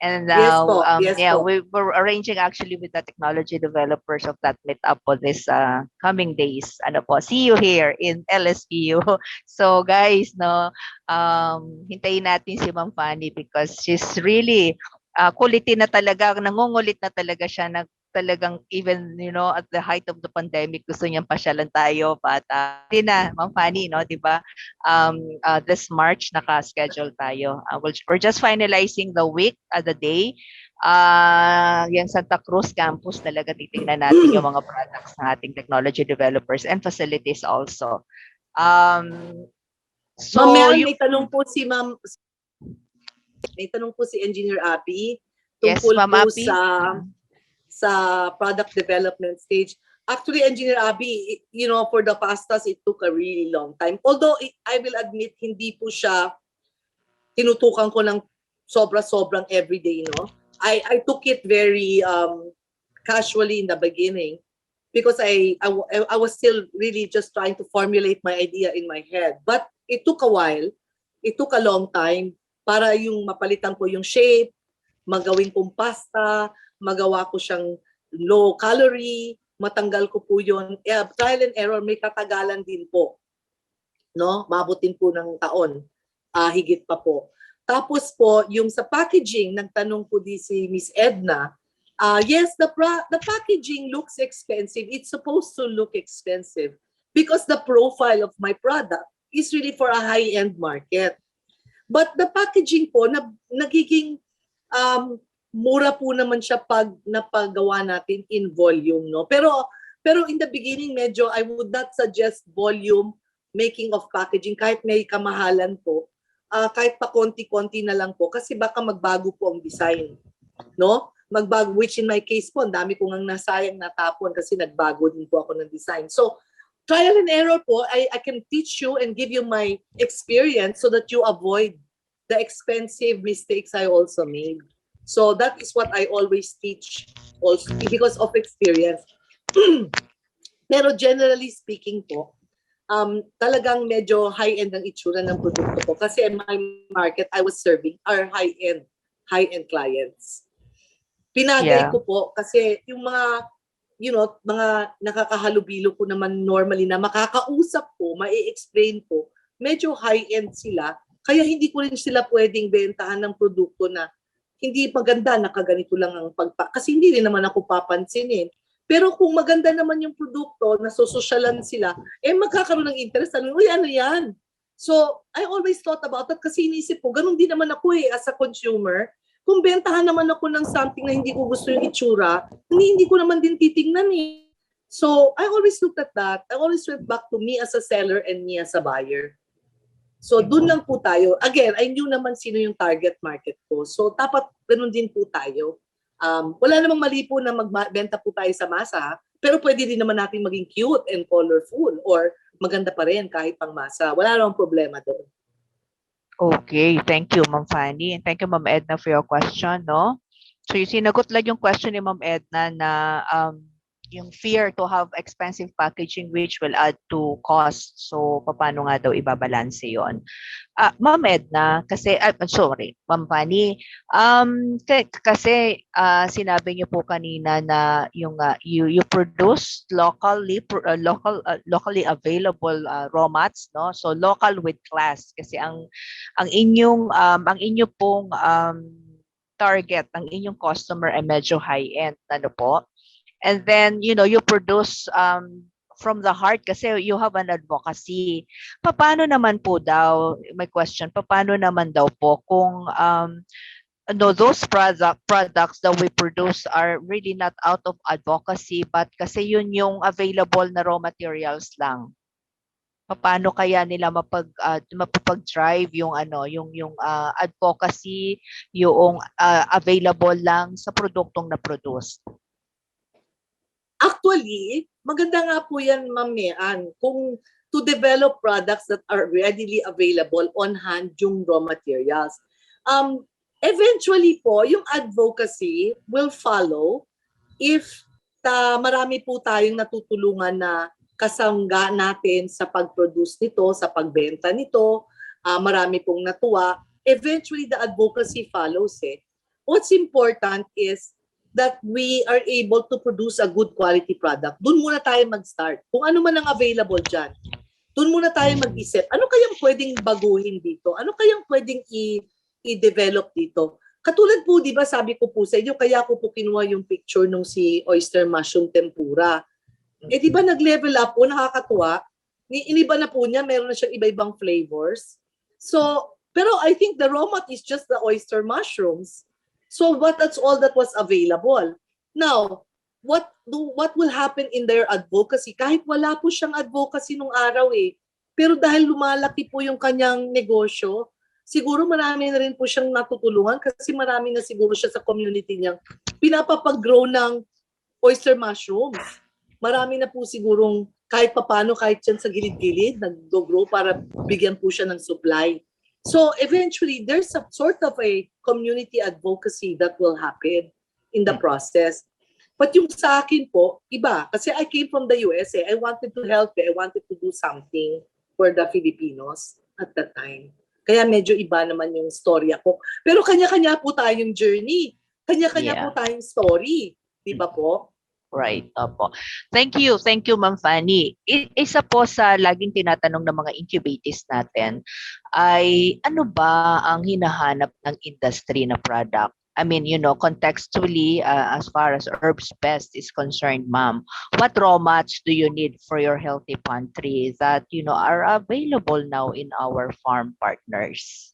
And Yes po, yes yeah, po. we're arranging actually with the technology developers of that meetup for this coming days. Ano po, see you here in LSPU. So guys, hintayin natin si Ma'am Fanny because she's really kulitin na talaga, nangungulit na talaga siya talagang even at the height of the pandemic gusto niyang pasyalan tayo but hindi na Ma'am Fanny di ba this March naka-schedule tayo. We're just finalizing the week the day yung Santa Cruz campus talaga titingnan natin yung mga products ng ating technology developers and facilities also. So Ma'am, may tanong po si Engineer Abby tungkol Ma'am po Abby. sa product development stage. Actually, Engineer Abby, for the pastas, it took a really long time. Although, I will admit, hindi po siya tinutukan ko ng sobra-sobrang everyday, I took it very casually in the beginning because I was still really just trying to formulate my idea in my head. But it took a while. It took a long time para yung mapalitan ko yung shape, magawin kong pasta, magawa ko siyang low calorie, matanggal ko po yun. Trial and error, may katagalan din po. Mabutin po ng taon. Higit pa po. Tapos po, yung sa packaging, nagtanong po di si Miss Edna, yes, the packaging looks expensive. It's supposed to look expensive because the profile of my product is really for a high-end market. But the packaging po, nagiging mura po naman siya pag napagawa natin in volume, Pero in the beginning, medyo I would not suggest volume making of packaging kahit may kamahalan po. Kahit pa konti-konti na lang po kasi baka magbago po ang design, Magbago, which in my case po, ang dami ko ngang nasayang natapon kasi nagbago din po ako ng design. So, trial and error po, I can teach you and give you my experience so that you avoid the expensive mistakes I also made. So that is what I always teach also because of experience. Pero generally speaking po, talagang medyo high-end ang itsura ng produkto ko kasi in my market, I was serving our high-end clients. Pinagay ko po kasi yung mga mga nakakahalubilo ko naman normally na makakausap ko, mai-explain ko, medyo high-end sila. Kaya hindi ko rin sila pwedeng bentahan ng produkto na hindi maganda, nakaganito lang ang kasi hindi rin naman ako papansinin. Pero kung maganda naman yung produkto, nasososyalan sila, magkakaroon ng interest. Uy, ano yan? So, I always thought about that kasi inisip ko, ganun din naman ako as a consumer. Kung bentahan naman ako ng something na hindi ko gusto yung itsura, hindi ko naman din titingnan eh. So, I always looked at that. I always went back to me as a seller and me as a buyer. So, dun lang po tayo. Again, I knew naman sino yung target market ko. So, dapat ganun din po tayo. Wala namang mali po na magbenta po tayo sa masa, pero pwede din naman natin maging cute and colorful or maganda pa rin kahit pang masa. Wala namang problema doon. Okay, thank you, Ma'am Fanny. And thank you, Ma'am Edna, for your question, no? So, yung sinagot lang yung question ni Ma'am Edna na yung fear to have expensive packaging which will add to cost. So, paano nga daw ibabalanse yon? Ma'am Edna, kasi, sorry, Ma'am Fanny, kasi sinabi niyo po kanina na yung you produce locally available raw mats, no? So local with class kasi ang inyo pong target, ang inyong customer ay medyo high end, ano po? And then you produce from the heart kasi you have an advocacy. Paano naman po daw, my question, paano naman daw po kung those products that we produce are really not out of advocacy but kasi yun yung available na raw materials lang. Paano kaya nila mapapag-drive yung advocacy, yung available lang sa produktong na-produce? Actually, maganda nga po yan, Ma'am Mean, kung to develop products that are readily available on hand yung raw materials. Eventually po, yung advocacy will follow if marami po tayong natutulungan na kasangga natin sa pag-produce nito, sa pagbenta nito, marami pong natuwa. Eventually, the advocacy follows it. What's important is that we are able to produce a good quality product. Doon muna tayo mag-start. Kung ano man ang available dyan, doon muna tayo mag-isip. Ano kayang pwedeng baguhin dito? Ano kayang pwedeng i-develop dito? Katulad po, di ba, sabi ko po sa inyo, kaya ko po kinuha yung picture nung si oyster mushroom tempura. Di ba nag-level up po, nakakatuwa. Iniba na po niya, meron na siyang iba-ibang flavors. So, pero I think the raw mat is just the oyster mushrooms. So that's all that was available. Now, what will happen in their advocacy? Kahit wala po siyang advocacy nung araw pero dahil lumalaki po yung kanyang negosyo, siguro marami na rin po siyang natutulungan kasi marami na siguro siya sa community niyang pinapapag-grow ng oyster mushrooms. Marami na po sigurong kahit papano, kahit yan sa gilid-gilid, nag-grow para bigyan po siya ng supply. So eventually, there's a sort of a community advocacy that will happen in the process. But yung sa akin po, iba. Kasi I came from the USA. I wanted to help. I wanted to do something for the Filipinos at that time. Kaya medyo iba naman yung story ako. Pero kanya-kanya po tayong journey. Kanya-kanya po tayong story. Di ba po? Right, opo. Thank you, Ma'am Fanny. Isa po sa laging tinatanong ng mga incubatees natin ay ano ba ang hinahanap ng industry na product? I mean, contextually, as far as Herbs Best is concerned, ma'am, what raw mats do you need for your healthy pantry that, are available now in our farm partners?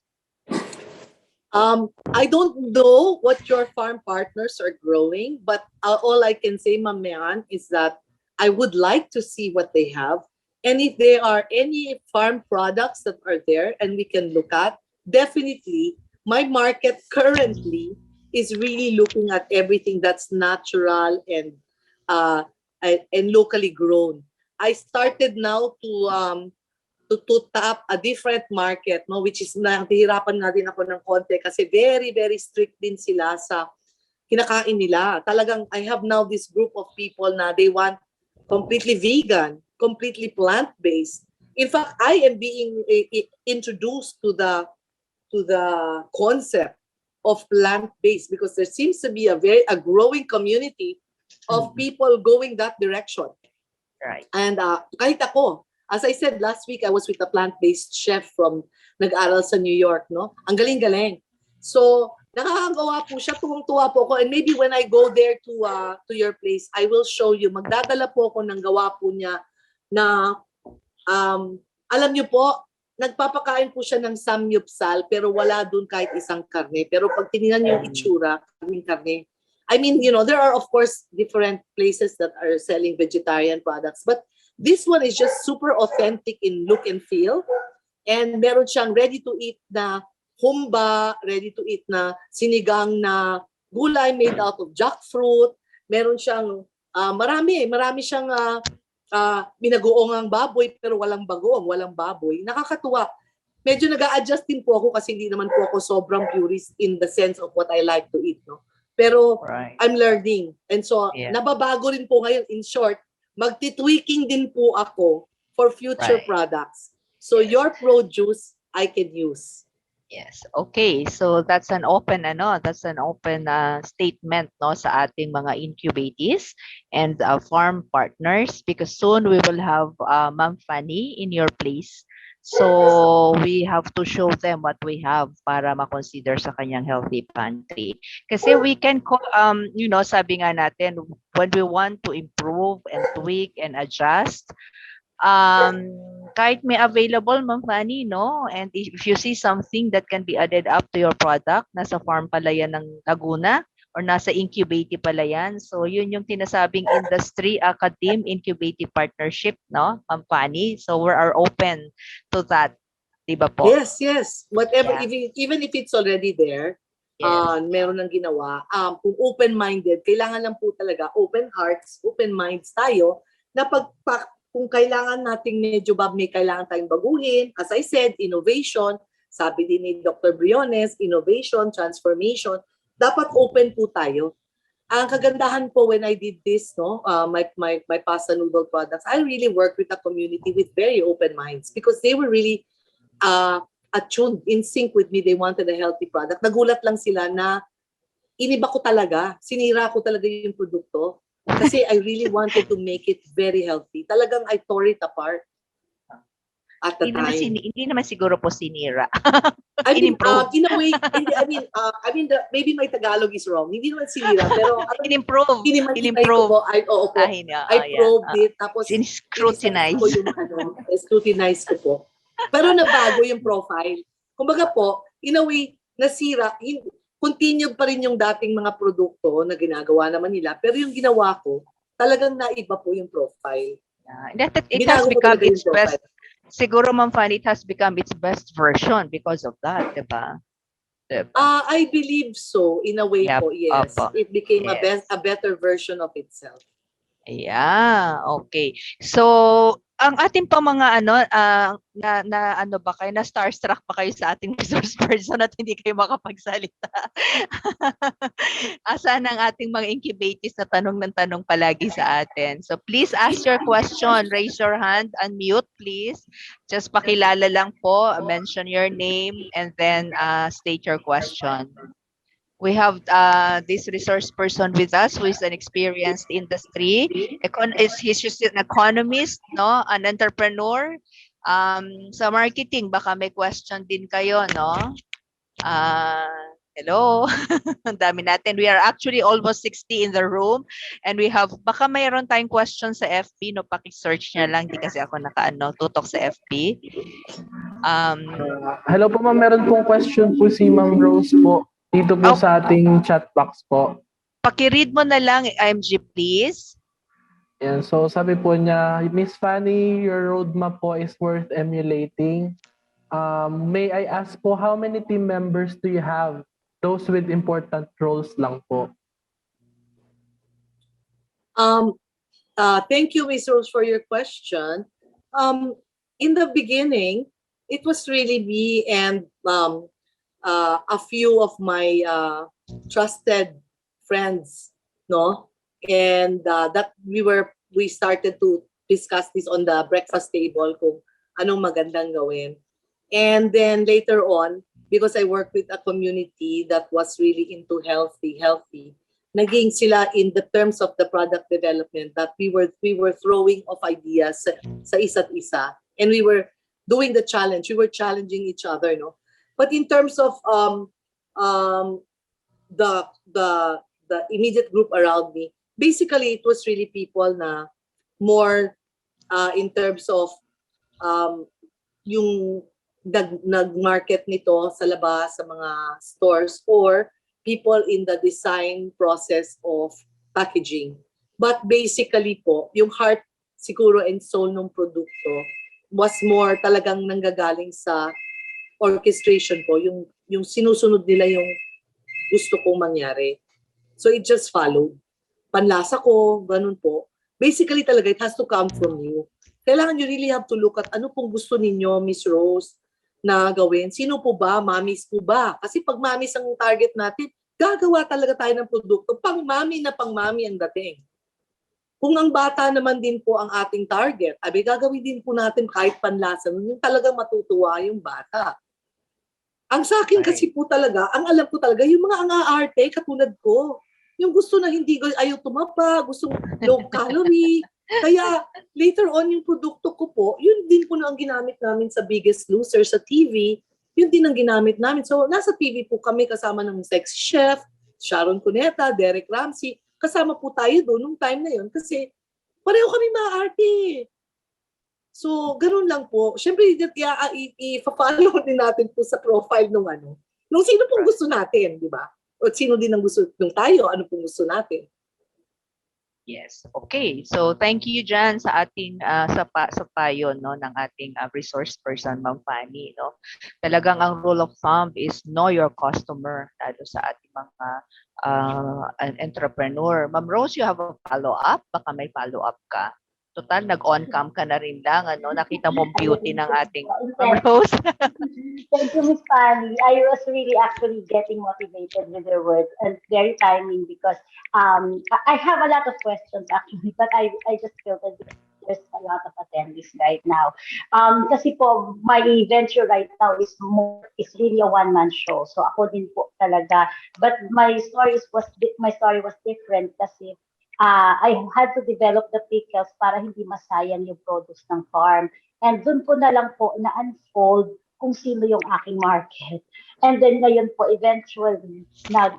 I don't know what your farm partners are growing, but all I can say, Ma'am Mean, is that I would like to see what they have. And if there are any farm products that are there and we can look at, definitely, my market currently is really looking at everything that's natural and locally grown. I started now to tap a different market, no, which is nahihirapan na din ako ng konti kasi very, very strict din sila sa kinakain nila. Talagang I have now this group of people na they want completely vegan, completely plant-based. In fact, I am being introduced to the concept of plant-based because there seems to be a growing community of people going that direction. Right. And kahit ako, as I said last week, I was with a plant-based chef from nag-aral sa New York, no? Ang galing-galing. So Nakakagawa po siya, tuwang-tuwa po ako. And maybe when I go there to your place, I will show you. Magdadala po ako ng gawa po niya na alam niyo po, nagpapakain po siya ng samyupsal pero wala dun kahit isang karne. Pero pag tinignan yung itsura, karne. I mean, you know, there are of course different places that are selling vegetarian products, but this one is just super authentic in look and feel. And meron siyang ready to eat na humba, ready to eat na sinigang na gulay made out of jackfruit. Meron siyang marami siyang binagoong baboy pero walang bagoong, walang baboy. Nakakatuwa. Medyo nag-a-adjust din po ako kasi hindi naman po ako sobrang purist in the sense of what I like to eat, no? Pero Right. I'm learning. And so, Yeah. nababago rin po ngayon. In short, magti-tweaking din po ako for future Right. products. So, Yes. your produce, I can use. Yes. Okay. So that's an open statement no sa ating mga incubatees and farm partners because soon we will have Ma'am Fanny in your place. So we have to show them what we have para ma-consider sa kanyang healthy pantry. Kasi we can you know, sabi nga natin when we want to improve and tweak and adjust, kahit may available, Ma'am Fanny, no? And if you see something that can be added up to your product, nasa farm pala yan ng Laguna or nasa incubative pala yan. So, yun yung tinasabing industry, academe, incubative partnership, no, Ma'am Fanny? So, we are open to that. Diba po? Yes, yes. Whatever, Yeah. even if it's already there, Yes. meron ng ginawa. Kung open-minded, kailangan lang po talaga open hearts, open minds tayo na kung kailangan nating medyo may kailangan tayong baguhin. As I said, innovation. Sabi din ni Dr. Briones, innovation, transformation. Dapat open po tayo. Ang kagandahan po when I did this, no, my pasta noodle products, I really worked with a community with very open minds because they were really attuned, in sync with me. They wanted a healthy product. Nagulat lang sila na iniba ko talaga. Sinira ko talaga yung produkto. Kasi I really wanted to make it very healthy. Talagang I tore it apart at the time. Hindi naman siguro po sinira. I mean, In-improve. in a way, maybe my Tagalog is wrong. Hindi naman sinira, pero In-improve. inimagine ko po, I probed it, tapos Scrutinize. ko yung scrutinize ko po. Pero nabago yung profile. Kumbaga po, in a way, nasira, continued pa rin yung dating mga produkto na ginagawa naman nila, pero yung ginawa ko, talagang naiba po yung profile. It has become its best. Siguro, Ma'am Fanny, it has become its best version because of that, diba? I believe so, in a way po, yes. Opo. It became a better version of itself. Yeah, okay. So, ang ating pa mga ano ba kayo, na starstruck pa kayo sa ating resource person at hindi kayo makapagsalita. Asan ang ating mga incubatees na tanong ng tanong palagi sa atin? So please ask your question. Raise your hand, unmute please. Just pakilala lang po, mention your name and then state your question. We have this resource person with us who is an experienced industry. He's just an economist, no? An entrepreneur. Sa marketing, baka may question din kayo, no? Hello. Ang dami natin. We are actually almost 60 in the room and we have, baka mayroon tayong question sa FB, no? Paki-search niya lang. Di kasi ako tutok sa FB. Hello po ma'am, meron pong question po si Ma'am Rose po. Dito po sa ating chat box po. Paki-read mo na lang, IMG, please. Yan, so sabi po niya, Miss Fanny, your roadmap po is worth emulating. May I ask po, how many team members do you have? Those with important roles lang po. Thank you, Ms. Rose, for your question. In the beginning, it was really me and a few of my trusted friends, no? And that we started to discuss this on the breakfast table kung anong magandang gawin. And then later on, because I worked with a community that was really into healthy, naging sila in the terms of the product development that we were throwing off ideas sa isa't isa, and we were doing the challenge. We were challenging each other, no? But in terms of the the the immediate group around me, basically it was really people na more in terms of um, yung nag-market nito sa labas, sa mga stores, or people in the design process of packaging. But basically po, yung heart siguro and soul ng produkto was more talagang nanggagaling sa orchestration po, yung sinusunod nila yung gusto kong mangyari. So it just followed. Panlasa ko, ganun po. Basically talaga, it has to come from you. Kailangan you really have to look at ano pong gusto ninyo, Miss Rose, na gawin. Sino po ba? Mamis po ba? Kasi pag mamis ang target natin, gagawa talaga tayo ng produkto. Pang-mami na pang-mami ang dating. Kung ang bata naman din po ang ating target, abi gagawin din po natin kahit panlasa. Yung talagang matutuwa yung bata. Ang sa akin kasi po talaga, ang alam ko talaga, yung mga ang-aarte, katulad ko, yung gusto na hindi ayaw tumapa, gusto low calorie. Kaya later on yung produkto ko po, yun din po na ang ginamit namin sa Biggest Loser sa TV, yun din ang ginamit namin. So nasa TV po kami kasama ng sexy chef, Sharon Cuneta, Derek Ramsey, kasama po tayo doon nung time na yun kasi pareho kami maaarte. So, ganun lang po. Siyempre, i-follow din natin po sa profile nung nung sino pong gusto natin, di ba? O sino din ang gusto nung tayo, ano pong gusto natin. Yes. Okay. So thank you dyan sa ating sa payo no ng ating resource person Ma'am Fanny no. Talagang ang rule of thumb is know your customer lalo sa ating mga an entrepreneur. Ma'am Rose, you have a follow up? Baka may follow up ka. Total nag-on cam ka na rin lang nakita mo beauty ng ating Ma'am Rose. Thank you, Miss Fanny. I was really actually getting motivated with your words and very timing because I have a lot of questions actually, but I just feel that there's a lot of attendees right now. Kasi po, my venture right now is really a one-man show. So ako din po talaga. But my story was different kasi I had to develop the pickles para hindi masayang yung produce ng farm. And doon ko na lang po na-unfold kung sino yung aking market. And then ngayon po, eventually, the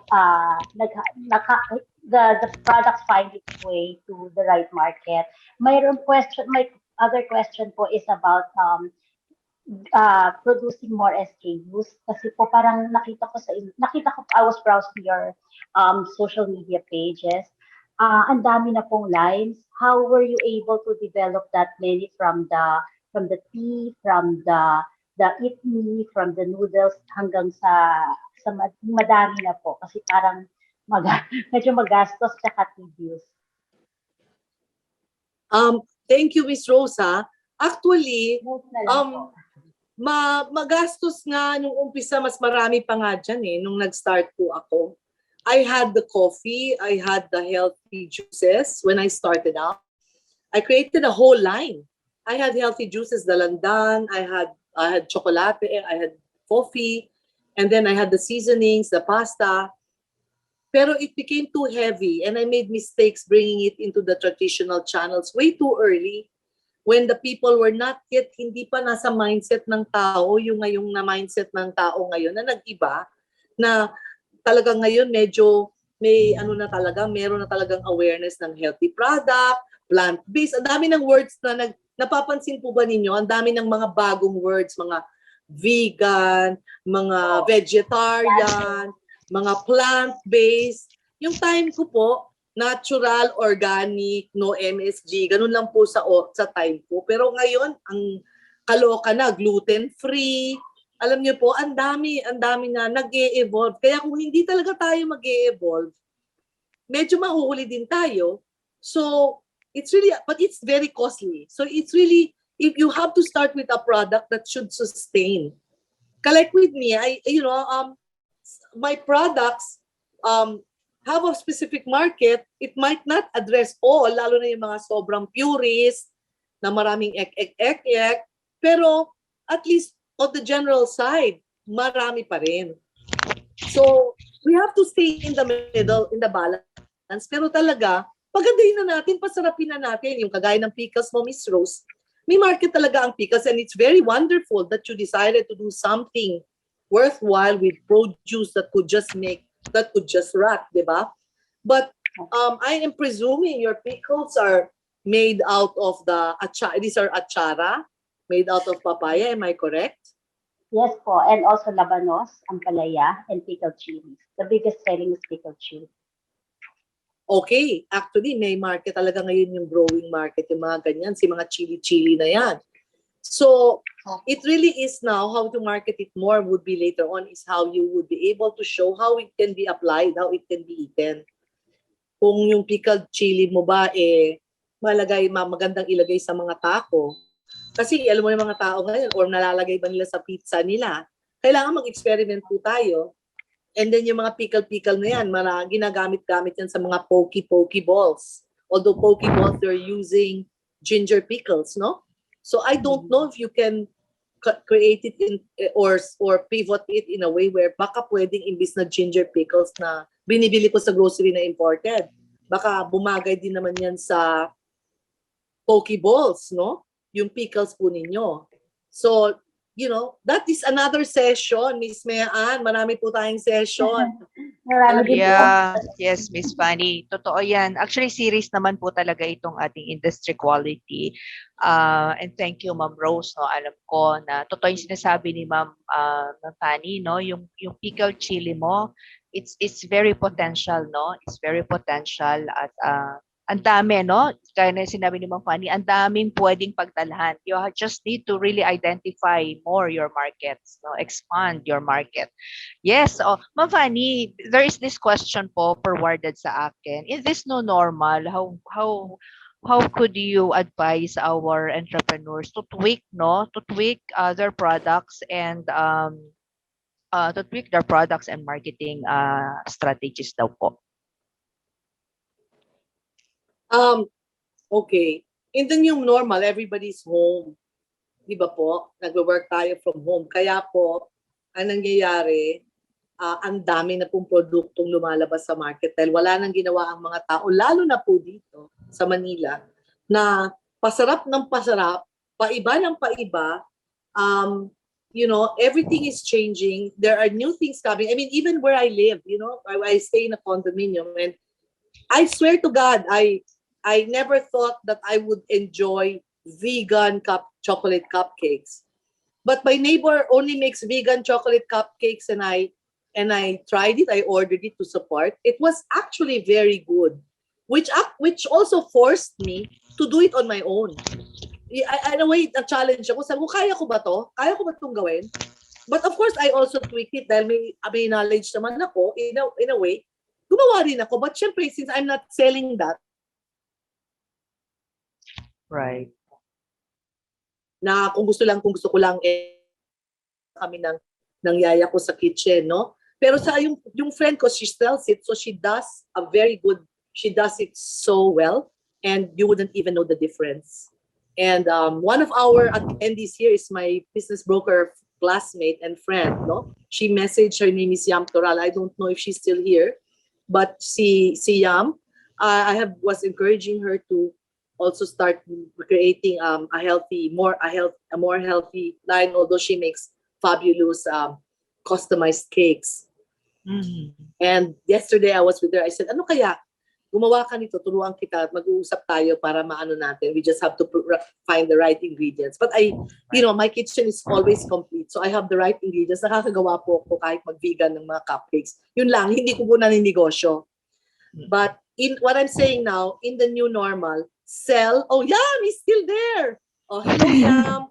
products find its way to the right market. My other question po is about producing more SKUs. Kasi po parang nakita ko, I was browsing your social media pages. Ang dami na pong lines. How were you able to develop that many from the tea, from the eat me, from the noodles hanggang sa madami na po kasi parang medyo magastos tsaka tedious. Thank you, Miss Rosa. Actually, magastos nga nung umpisa, mas marami pa nga dyan nung nag-start po ako. I had the coffee, I had the healthy juices when I started out. I created a whole line. I had healthy juices, dalandan, I had chocolate, I had coffee, and then I had the seasonings, the pasta. Pero it became too heavy and I made mistakes bringing it into the traditional channels way too early when the people were not yet, hindi pa nasa mindset ng tao, yung ngayong na mindset ng tao ngayon na nag-iba, na talagang ngayon medyo may meron na talagang awareness ng healthy product, plant-based. Ang dami ng words na napapansin po ba ninyo? Ang dami ng mga bagong words, mga vegan, mga vegetarian, mga plant-based. Yung time ko po, natural, organic, no MSG, ganun lang po sa time ko. Pero ngayon, ang kaloka na, gluten-free. Alam niyo po, ang dami na nag-e-evolve. Kaya kung hindi talaga tayo mag-e-evolve, medyo mahuhuli din tayo. So, but it's very costly. So it's really, if you have to start with a product that should sustain. Like with me, my products have a specific market. It might not address all, lalo na yung mga sobrang purist, na maraming ek. Pero at least on the general side, marami pa rin. So, we have to stay in the middle, in the balance. Pero talaga, pagandahin na natin, pasarapin na natin. Yung kagaya ng pickles mo, Miss Rose, may market talaga ang pickles and it's very wonderful that you decided to do something worthwhile with produce that could just make that could just rot, di ba? But I am presuming your pickles are made out of these are achara, made out of papaya, am I correct? Yes po, and also labanos, ampalaya, and pickled chilies. The biggest selling is pickled chili. Okay, actually may market talaga ngayon yung growing market, yung mga ganyan, si mga chili-chili na yan. So, it really is now how to market it more would be later on is how you would be able to show how it can be applied, how it can be eaten. Kung yung pickled chili mo ba, magandang ilagay sa mga taco. Kasi alam mo yung mga tao ngayon, or nalalagay ba nila sa pizza nila, kailangan mag-experiment po tayo. And then yung mga pickle-pickle na yan, ginagamit-gamit yan sa mga pokey balls. Although pokey balls, they're using ginger pickles, no? So I don't know if you can create it in or pivot it in a way where baka pwedeng imbis na ginger pickles na binibili ko sa grocery na imported. Baka bumagay din naman yan sa poke balls, no? Yung pickles po ninyo. So, you know, that is another session, Miss Meaan. Marami po tayong session. Marami din po. Yeah, yes, Miss Fanny. Totoo yan. Actually, series naman po talaga itong ating industry quality. And thank you, Ma'am Rose. No? Alam ko na totoo yung sinasabi ni Ma'am Fanny, no? Yung pickled chili mo, it's very potential, no? It's very potential at ang dami, no? Kaya na sinabi ni Ma'am Fanny, ang daming pwedeng pagdalhan. You just need to really identify more your markets, no? Expand your market. Yes, Ma'am Fanny, there is this question po forwarded sa akin. Is this no normal? How could you advise our entrepreneurs to tweak, no? To tweak their products and marketing strategies daw po. Okay. In the new normal, everybody's home. Di ba po? Nagwo-work tayo from home. Kaya po, ang nangyayari, ang dami na pong produktong lumalabas sa market dahil wala nang ginawa ang mga tao, lalo na po dito sa Manila, na pasarap ng pasarap, paiba ng paiba, you know, everything is changing. There are new things coming. I mean, even where I live, you know, I stay in a condominium and I swear to God, I never thought that I would enjoy vegan chocolate cupcakes. But my neighbor only makes vegan chocolate cupcakes and I tried it. I ordered it to support. It was actually very good, which also forced me to do it on my own. In a way, na-challenge ako. Sabi ko, kaya ko ba to? Kaya ko ba itong gawin? But of course, I also tweaked it dahil may knowledge naman ako. In a way, gumawa rin ako. But syempre, since I'm not selling that, Right. na kung gusto ko lang kami ng yaya ko sa kitchen, no? Pero sa yung friend ko, she sells it, so she does it so well, and you wouldn't even know the difference. And one of our attendees here is my business broker classmate and friend, no? She messaged, her name is Yam Toral. I don't know if she's still here, but si Yam, was encouraging her to also start creating a more healthy line, although she makes fabulous customized cakes. Mm-hmm. And yesterday I was with her. I said, ano kaya? Gumawa ka nito, turuan kita, mag-uusap tayo para maano natin. We just have to find the right ingredients. But my kitchen is always complete. So I have the right ingredients. Nakakagawa po ako kahit mag-vegan ng mga cupcakes. Yun lang, hindi ko po naninegosyo. But in what I'm saying now, in the new normal, Yam is still there. Oh, hello Yam.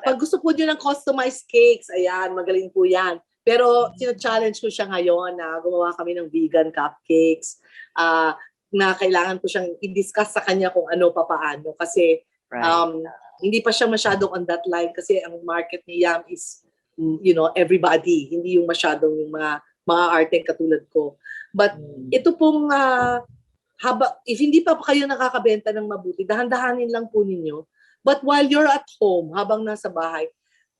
Pag gusto po niyo ng customized cakes, ayan, magaling po yan. Pero challenge ko siya ngayon na gumawa kami ng vegan cupcakes, na kailangan ko siyang i-discuss sa kanya kung ano papaano kasi hindi pa siya masyadong on that line kasi ang market ni Yam is everybody, hindi yung masyadong yung mga arteng katulad ko. But ito pong if hindi pa kayo nakakabenta ng mabuti, dahan-dahanin lang po ninyo. But while you're at home, habang nasa bahay,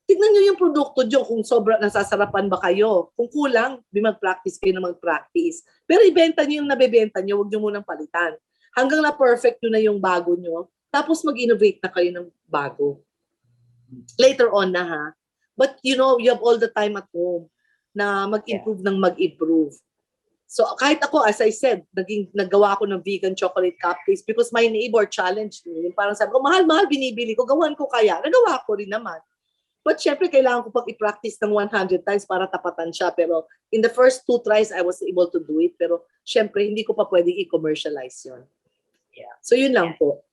tignan nyo yung produkto dyan kung sobra nasasarapan ba kayo. Kung kulang, mag-practice kayo na mag-practice. Pero ibenta nyo yung nabebenta nyo, huwag nyo munang palitan. Hanggang na-perfect nyo na yung bago nyo, tapos mag-innovate na kayo ng bago. Later on na ha. But you have all the time at home. na mag-improve ng mag-improve. So kahit ako, as I said, naggawa ako ng vegan chocolate cupcakes because my neighbor challenged me. Yung parang sabi ko, mahal-mahal binibili ko, gawan ko kaya. Nagawa ko rin naman. But syempre, kailangan ko pag i-practice ng 100 times para tapatan siya. Pero in the first 2 tries, I was able to do it. Pero syempre, hindi ko pa pwedeng i-commercialize yun. Yeah. So yun lang po.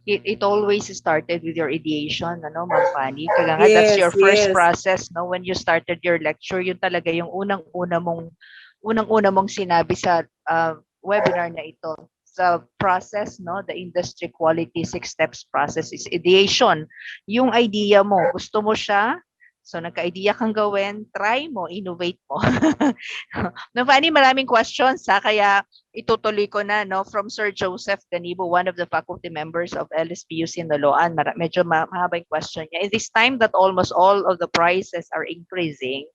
It always started with your ideation, ano, Ma'am Fanny? Kaya nga, that's your Yes, first yes. process, no? When you started your lecture, yun talaga yung unang-una mong sinabi sa webinar na ito. Sa process, no? The industry quality 6 steps process is ideation. Yung idea mo, gusto mo siya, so nagka-idea kang gawin, try mo, innovate mo. Ma'am Fanny, maraming questions, ha? Kaya itutuloy ko na, no, from Sir Joseph Ganibo, one of the faculty members of LSPU Sinaloan. Medyo mahabang question niya. In this time that almost all of the prices are increasing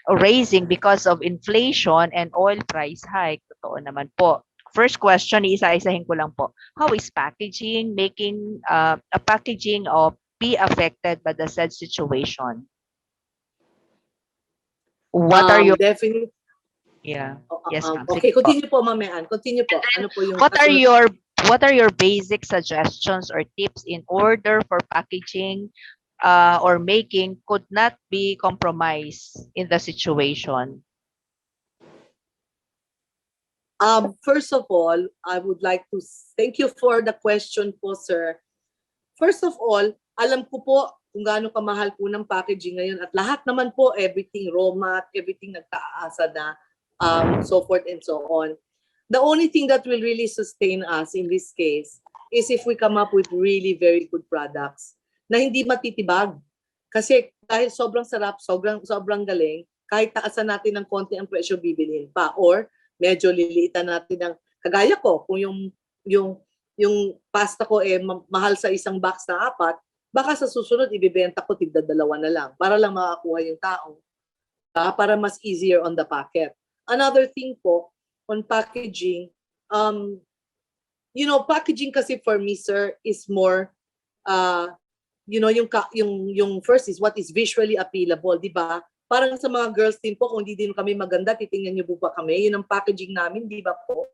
or raising because of inflation and oil price hike, totoo naman po. First question, isa-isahin ko lang po. How is packaging, making a packaging of be affected by the said situation? What are your... Definitely. Yeah. Yes, ma'am. Okay, Sige po. continue po, Ma'am Mean. Continue po. Ano po yung What are your basic suggestions or tips in order for packaging or making could not be compromised in the situation? First of all, I would like to thank you for the question po, sir. First of all, alam ko po kung gaano kamahal po ng packaging ngayon at lahat naman po, everything, raw mat, everything nagtaasa na, so forth and so on. The only thing that will really sustain us in this case is if we come up with really very good products na hindi matitibag. Kasi dahil sobrang sarap, sobrang galing, kahit taasan natin ng konti ang presyo, bibilhin pa. Or medyo liliitan natin ng, kagaya ko, kung yung pasta ko mahal sa isang box na 4, baka sa susunod ibibenta ko tigda 2 na lang para lang makakuha yung tao. Para mas easier on the packet. Another thing po, on packaging, packaging kasi for me, sir, is more, yung first is what is visually appealable, di ba? Parang sa mga girls din po, kung hindi din kami maganda, titingnan niyo po ba kami? Yun ang packaging namin, di ba po?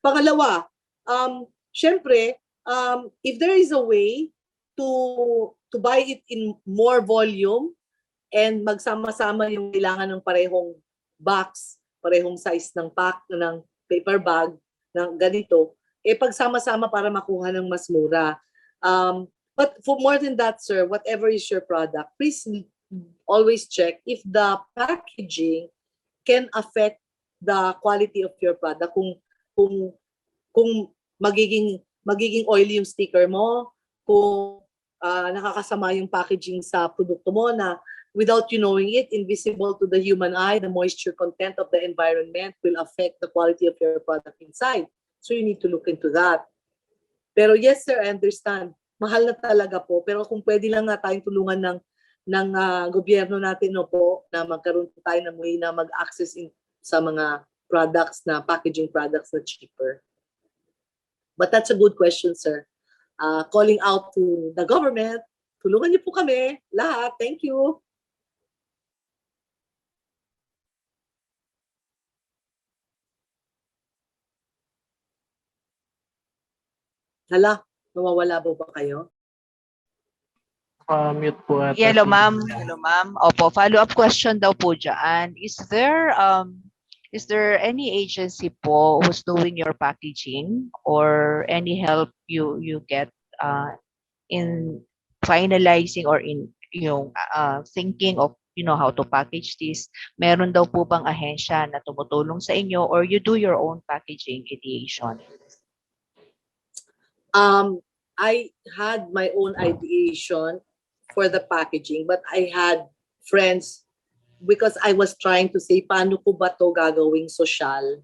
Pangalawa, syempre, if there is a way to buy it in more volume and magsama-sama yung kailangan ng parehong box, parehong size ng ng paper bag, ng ganito, pagsama-sama para makuha ng mas mura. But for more than that, sir, whatever is your product, please always check if the packaging can affect the quality of your product. Kung magiging oily yung sticker mo, kung nakakasama yung packaging sa produkto mo na without you knowing it, invisible to the human eye, the moisture content of the environment will affect the quality of your product inside. So you need to look into that. Pero yes, sir, I understand. Mahal na talaga po. Pero kung pwede lang nga tayong tulungan ng gobyerno natin po na magkaroon tayo ng way na mag-access sa mga products na packaging products na cheaper. But that's a good question, sir. Calling out to the government, tulungan niyo po kami lahat. Thank you. Hala, nawawala po ba kayo? Mute po ata. Hello, ma'am. Hello, ma'am. Opo, follow-up question daw po dyan. Is there any agency po who's doing your packaging or any help you get in finalizing or in thinking of how to package this? Meron daw po bang ahensya na tumutulong sa inyo or you do your own packaging ideation? I had my own ideation for the packaging, but I had friends because I was trying to say, paano ko ba to gagawing social?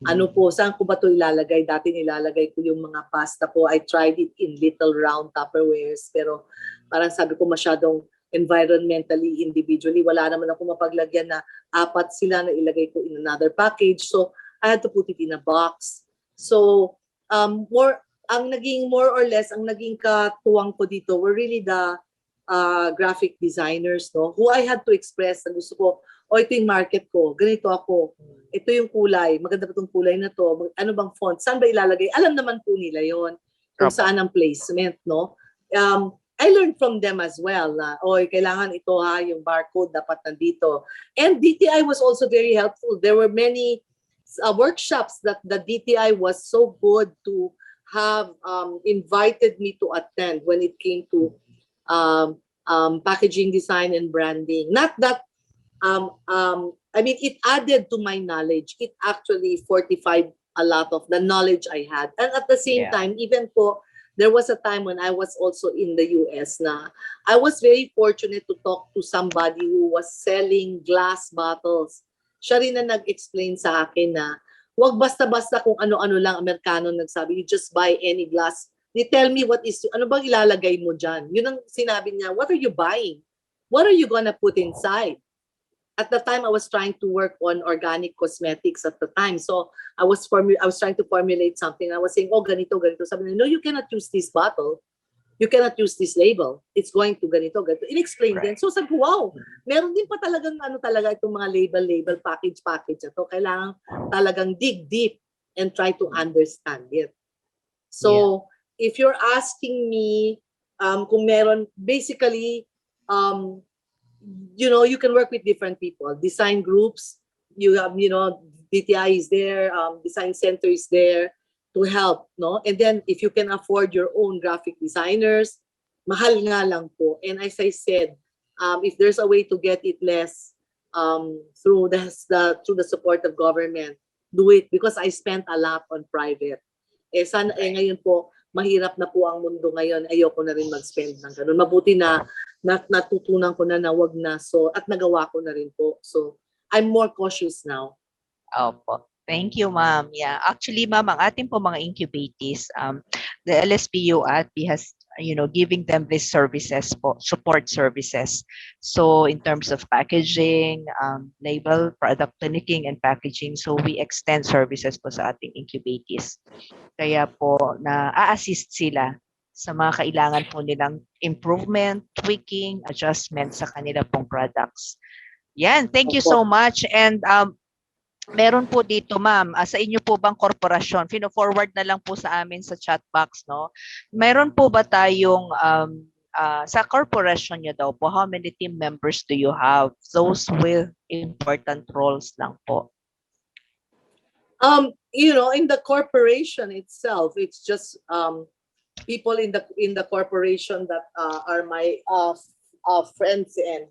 Ano po, saan ko ba to ilalagay? Dati nilalagay ko yung mga pasta ko. I tried it in little round Tupperwares, pero parang sabi ko masyadong environmentally, individually, wala naman ako mapaglagyan na 4 sila na ilagay ko in another package. So I had to put it in a box. So ang naging more or less, ang naging katuwang ko dito were really the graphic designers, no, who I had to express na gusto ko O ito yung market ko, ganito ako. Ito yung kulay, maganda pa itong kulay na to. Ano bang font? Saan ba ilalagay? Alam naman po nila yon kung saan ang placement, no? I learned from them as well na, kailangan ito ha, yung barcode dapat nandito. And DTI was also very helpful. There were many workshops that the DTI was so good to have invited me to attend when it came to packaging design and branding. Not that, I mean, it added to my knowledge. It actually fortified a lot of the knowledge I had. And at the same time, even po, there was a time when I was also in the US na I was very fortunate to talk to somebody who was selling glass bottles. Siya rin na nag-explain sa akin na wag basta-basta kung ano-ano lang Amerikano nagsabi, you just buy any glass. They tell me ano bang ilalagay mo dyan? Yun ang sinabi niya, what are you buying? What are you gonna put inside? At the time, I was trying to work on organic cosmetics at the time. So I was trying to formulate something. I was saying, ganito, ganito. Sabi niya, no, you cannot use this bottle. You cannot use this label. It's going to ganito, ganito. In-explain din. So sabi ko, wow, meron din pa talagang itong mga label, package. Ito, kailangan talagang dig deep and try to understand it. So if you're asking me kung meron, basically, you can work with different people. Design groups, you have, DTI is there, design center is there to help, no? And then if you can afford your own graphic designers, mahal nga lang po. And as I said, if there's a way to get it less through the support of government, do it, because I spent a lot on private. Ngayon po, mahirap na po ang mundo ngayon. Ayoko na rin mag-spend ng ganun. Mabuti na natutunan ko na wag na. So, at nagawa ko na rin po. So, I'm more cautious now. Opo. Thank you, ma'am. Yeah. Actually, ma'am, ang ating po mga incubatees, the LSPU ATBI has, giving them these services po, support services. So in terms of packaging, label, product clinicking, and packaging, so we extend services po sa ating incubatees. Kaya po na-assist sila sa mga kailangan po nilang improvement, tweaking, adjustment sa kanila pong products. Yan, thank you so much. And meron po dito, ma'am, sa inyo po bang korporasyon, fino-forward na lang po sa amin sa chat box, no? Meron po ba tayong, sa corporation nyo daw po, how many team members do you have? Those with important roles lang po. In the corporation itself, it's just people in the corporation that are my friends and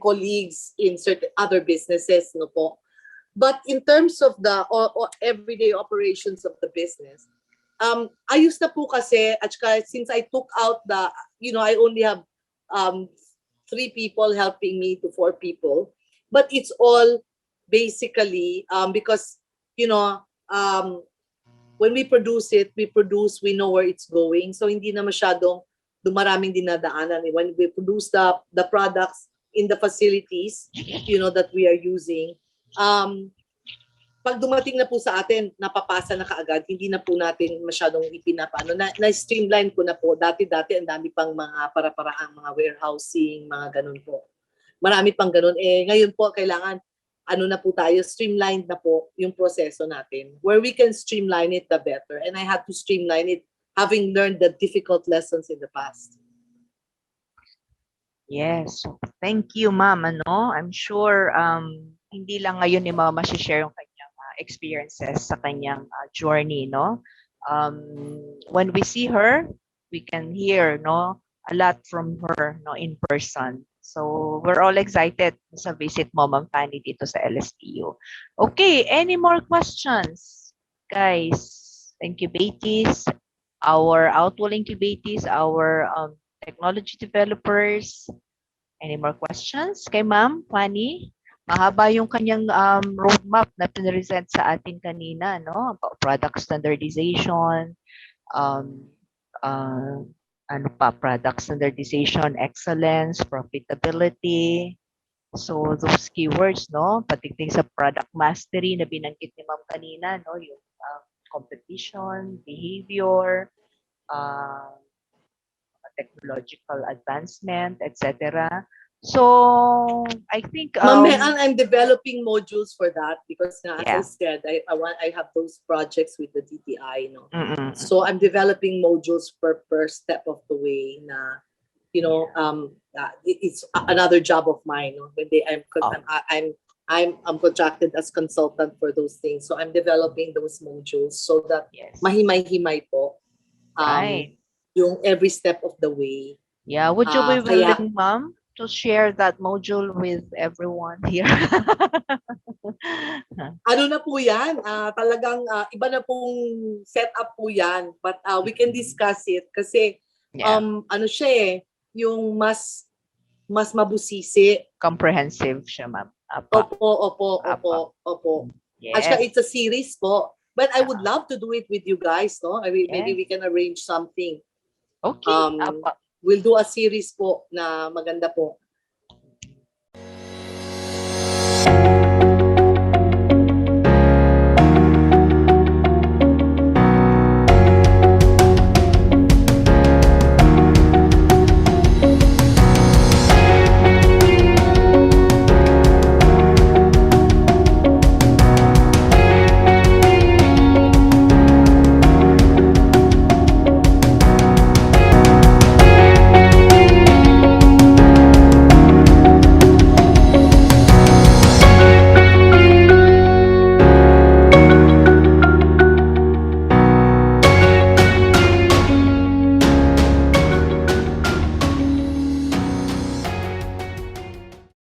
colleagues in certain other businesses, no po. But in terms of the everyday operations of the business, ayos na po kasi, at since I took out I only have 3 people helping me to 4 people, but it's all basically because when we produce it, we know where it's going. So hindi na masyadong maraming dinadaanan. When we produce the products in the facilities, that we are using, pag dumating na po sa atin, napapasa na kaagad, hindi na po natin masyadong ipinapaano. Na-streamline ko na po. Dati-dati, ang dami pang mga para-paraang mga warehousing, mga ganun po. Marami pang ganun. Ngayon po, kailangan, na po tayo, streamlined na po yung proseso natin. Where we can streamline it, the better. And I had to streamline it, having learned the difficult lessons in the past. Yes. Thank you, ma'am. I'm sure hindi lang ngayon ni mama share yung kanyang experiences sa kanyang journey, no? When we see her, we can hear, no, a lot from her, no, in person. So we're all excited sa visit mo, Ma'am Fanny, dito sa LSPU. Okay, any more questions, guys? Incubatees, our outwall incubatees, our technology developers. Any more questions kay Ma'am Fanny? Mahaba yung kanyang roadmap na pinresent sa atin kanina, no? Product standardization, product standardization, excellence, profitability. So those keywords, no? Pagdating sa product mastery na binanggit ni Ma'am kanina, no? Yung competition, behavior, technological advancement, etc. So I think I'm developing modules for that because as I Yeah. said, I have those projects with the DTI, no. mm-mm. So I'm developing modules per step of the way na, it's another job of mine, no? When Oh. I'm contracted as consultant for those things. So I'm developing those modules so that Yes. mahimay-himay po Right. yung every step of the way. Yeah. Would you be Kaya willing, ma'am, to share that module with everyone here? ano na po yan, talagang iba na pong setup po yan. But we can discuss it kasi Yeah. ano siya eh, yung mas mabusisi. Comprehensive siya, ma'am. Apa. Opo. At saka Yes. it's a series po. But I would love to do it with you guys, no? Maybe we can arrange something. Okay. Apa. We'll do a series po na maganda po.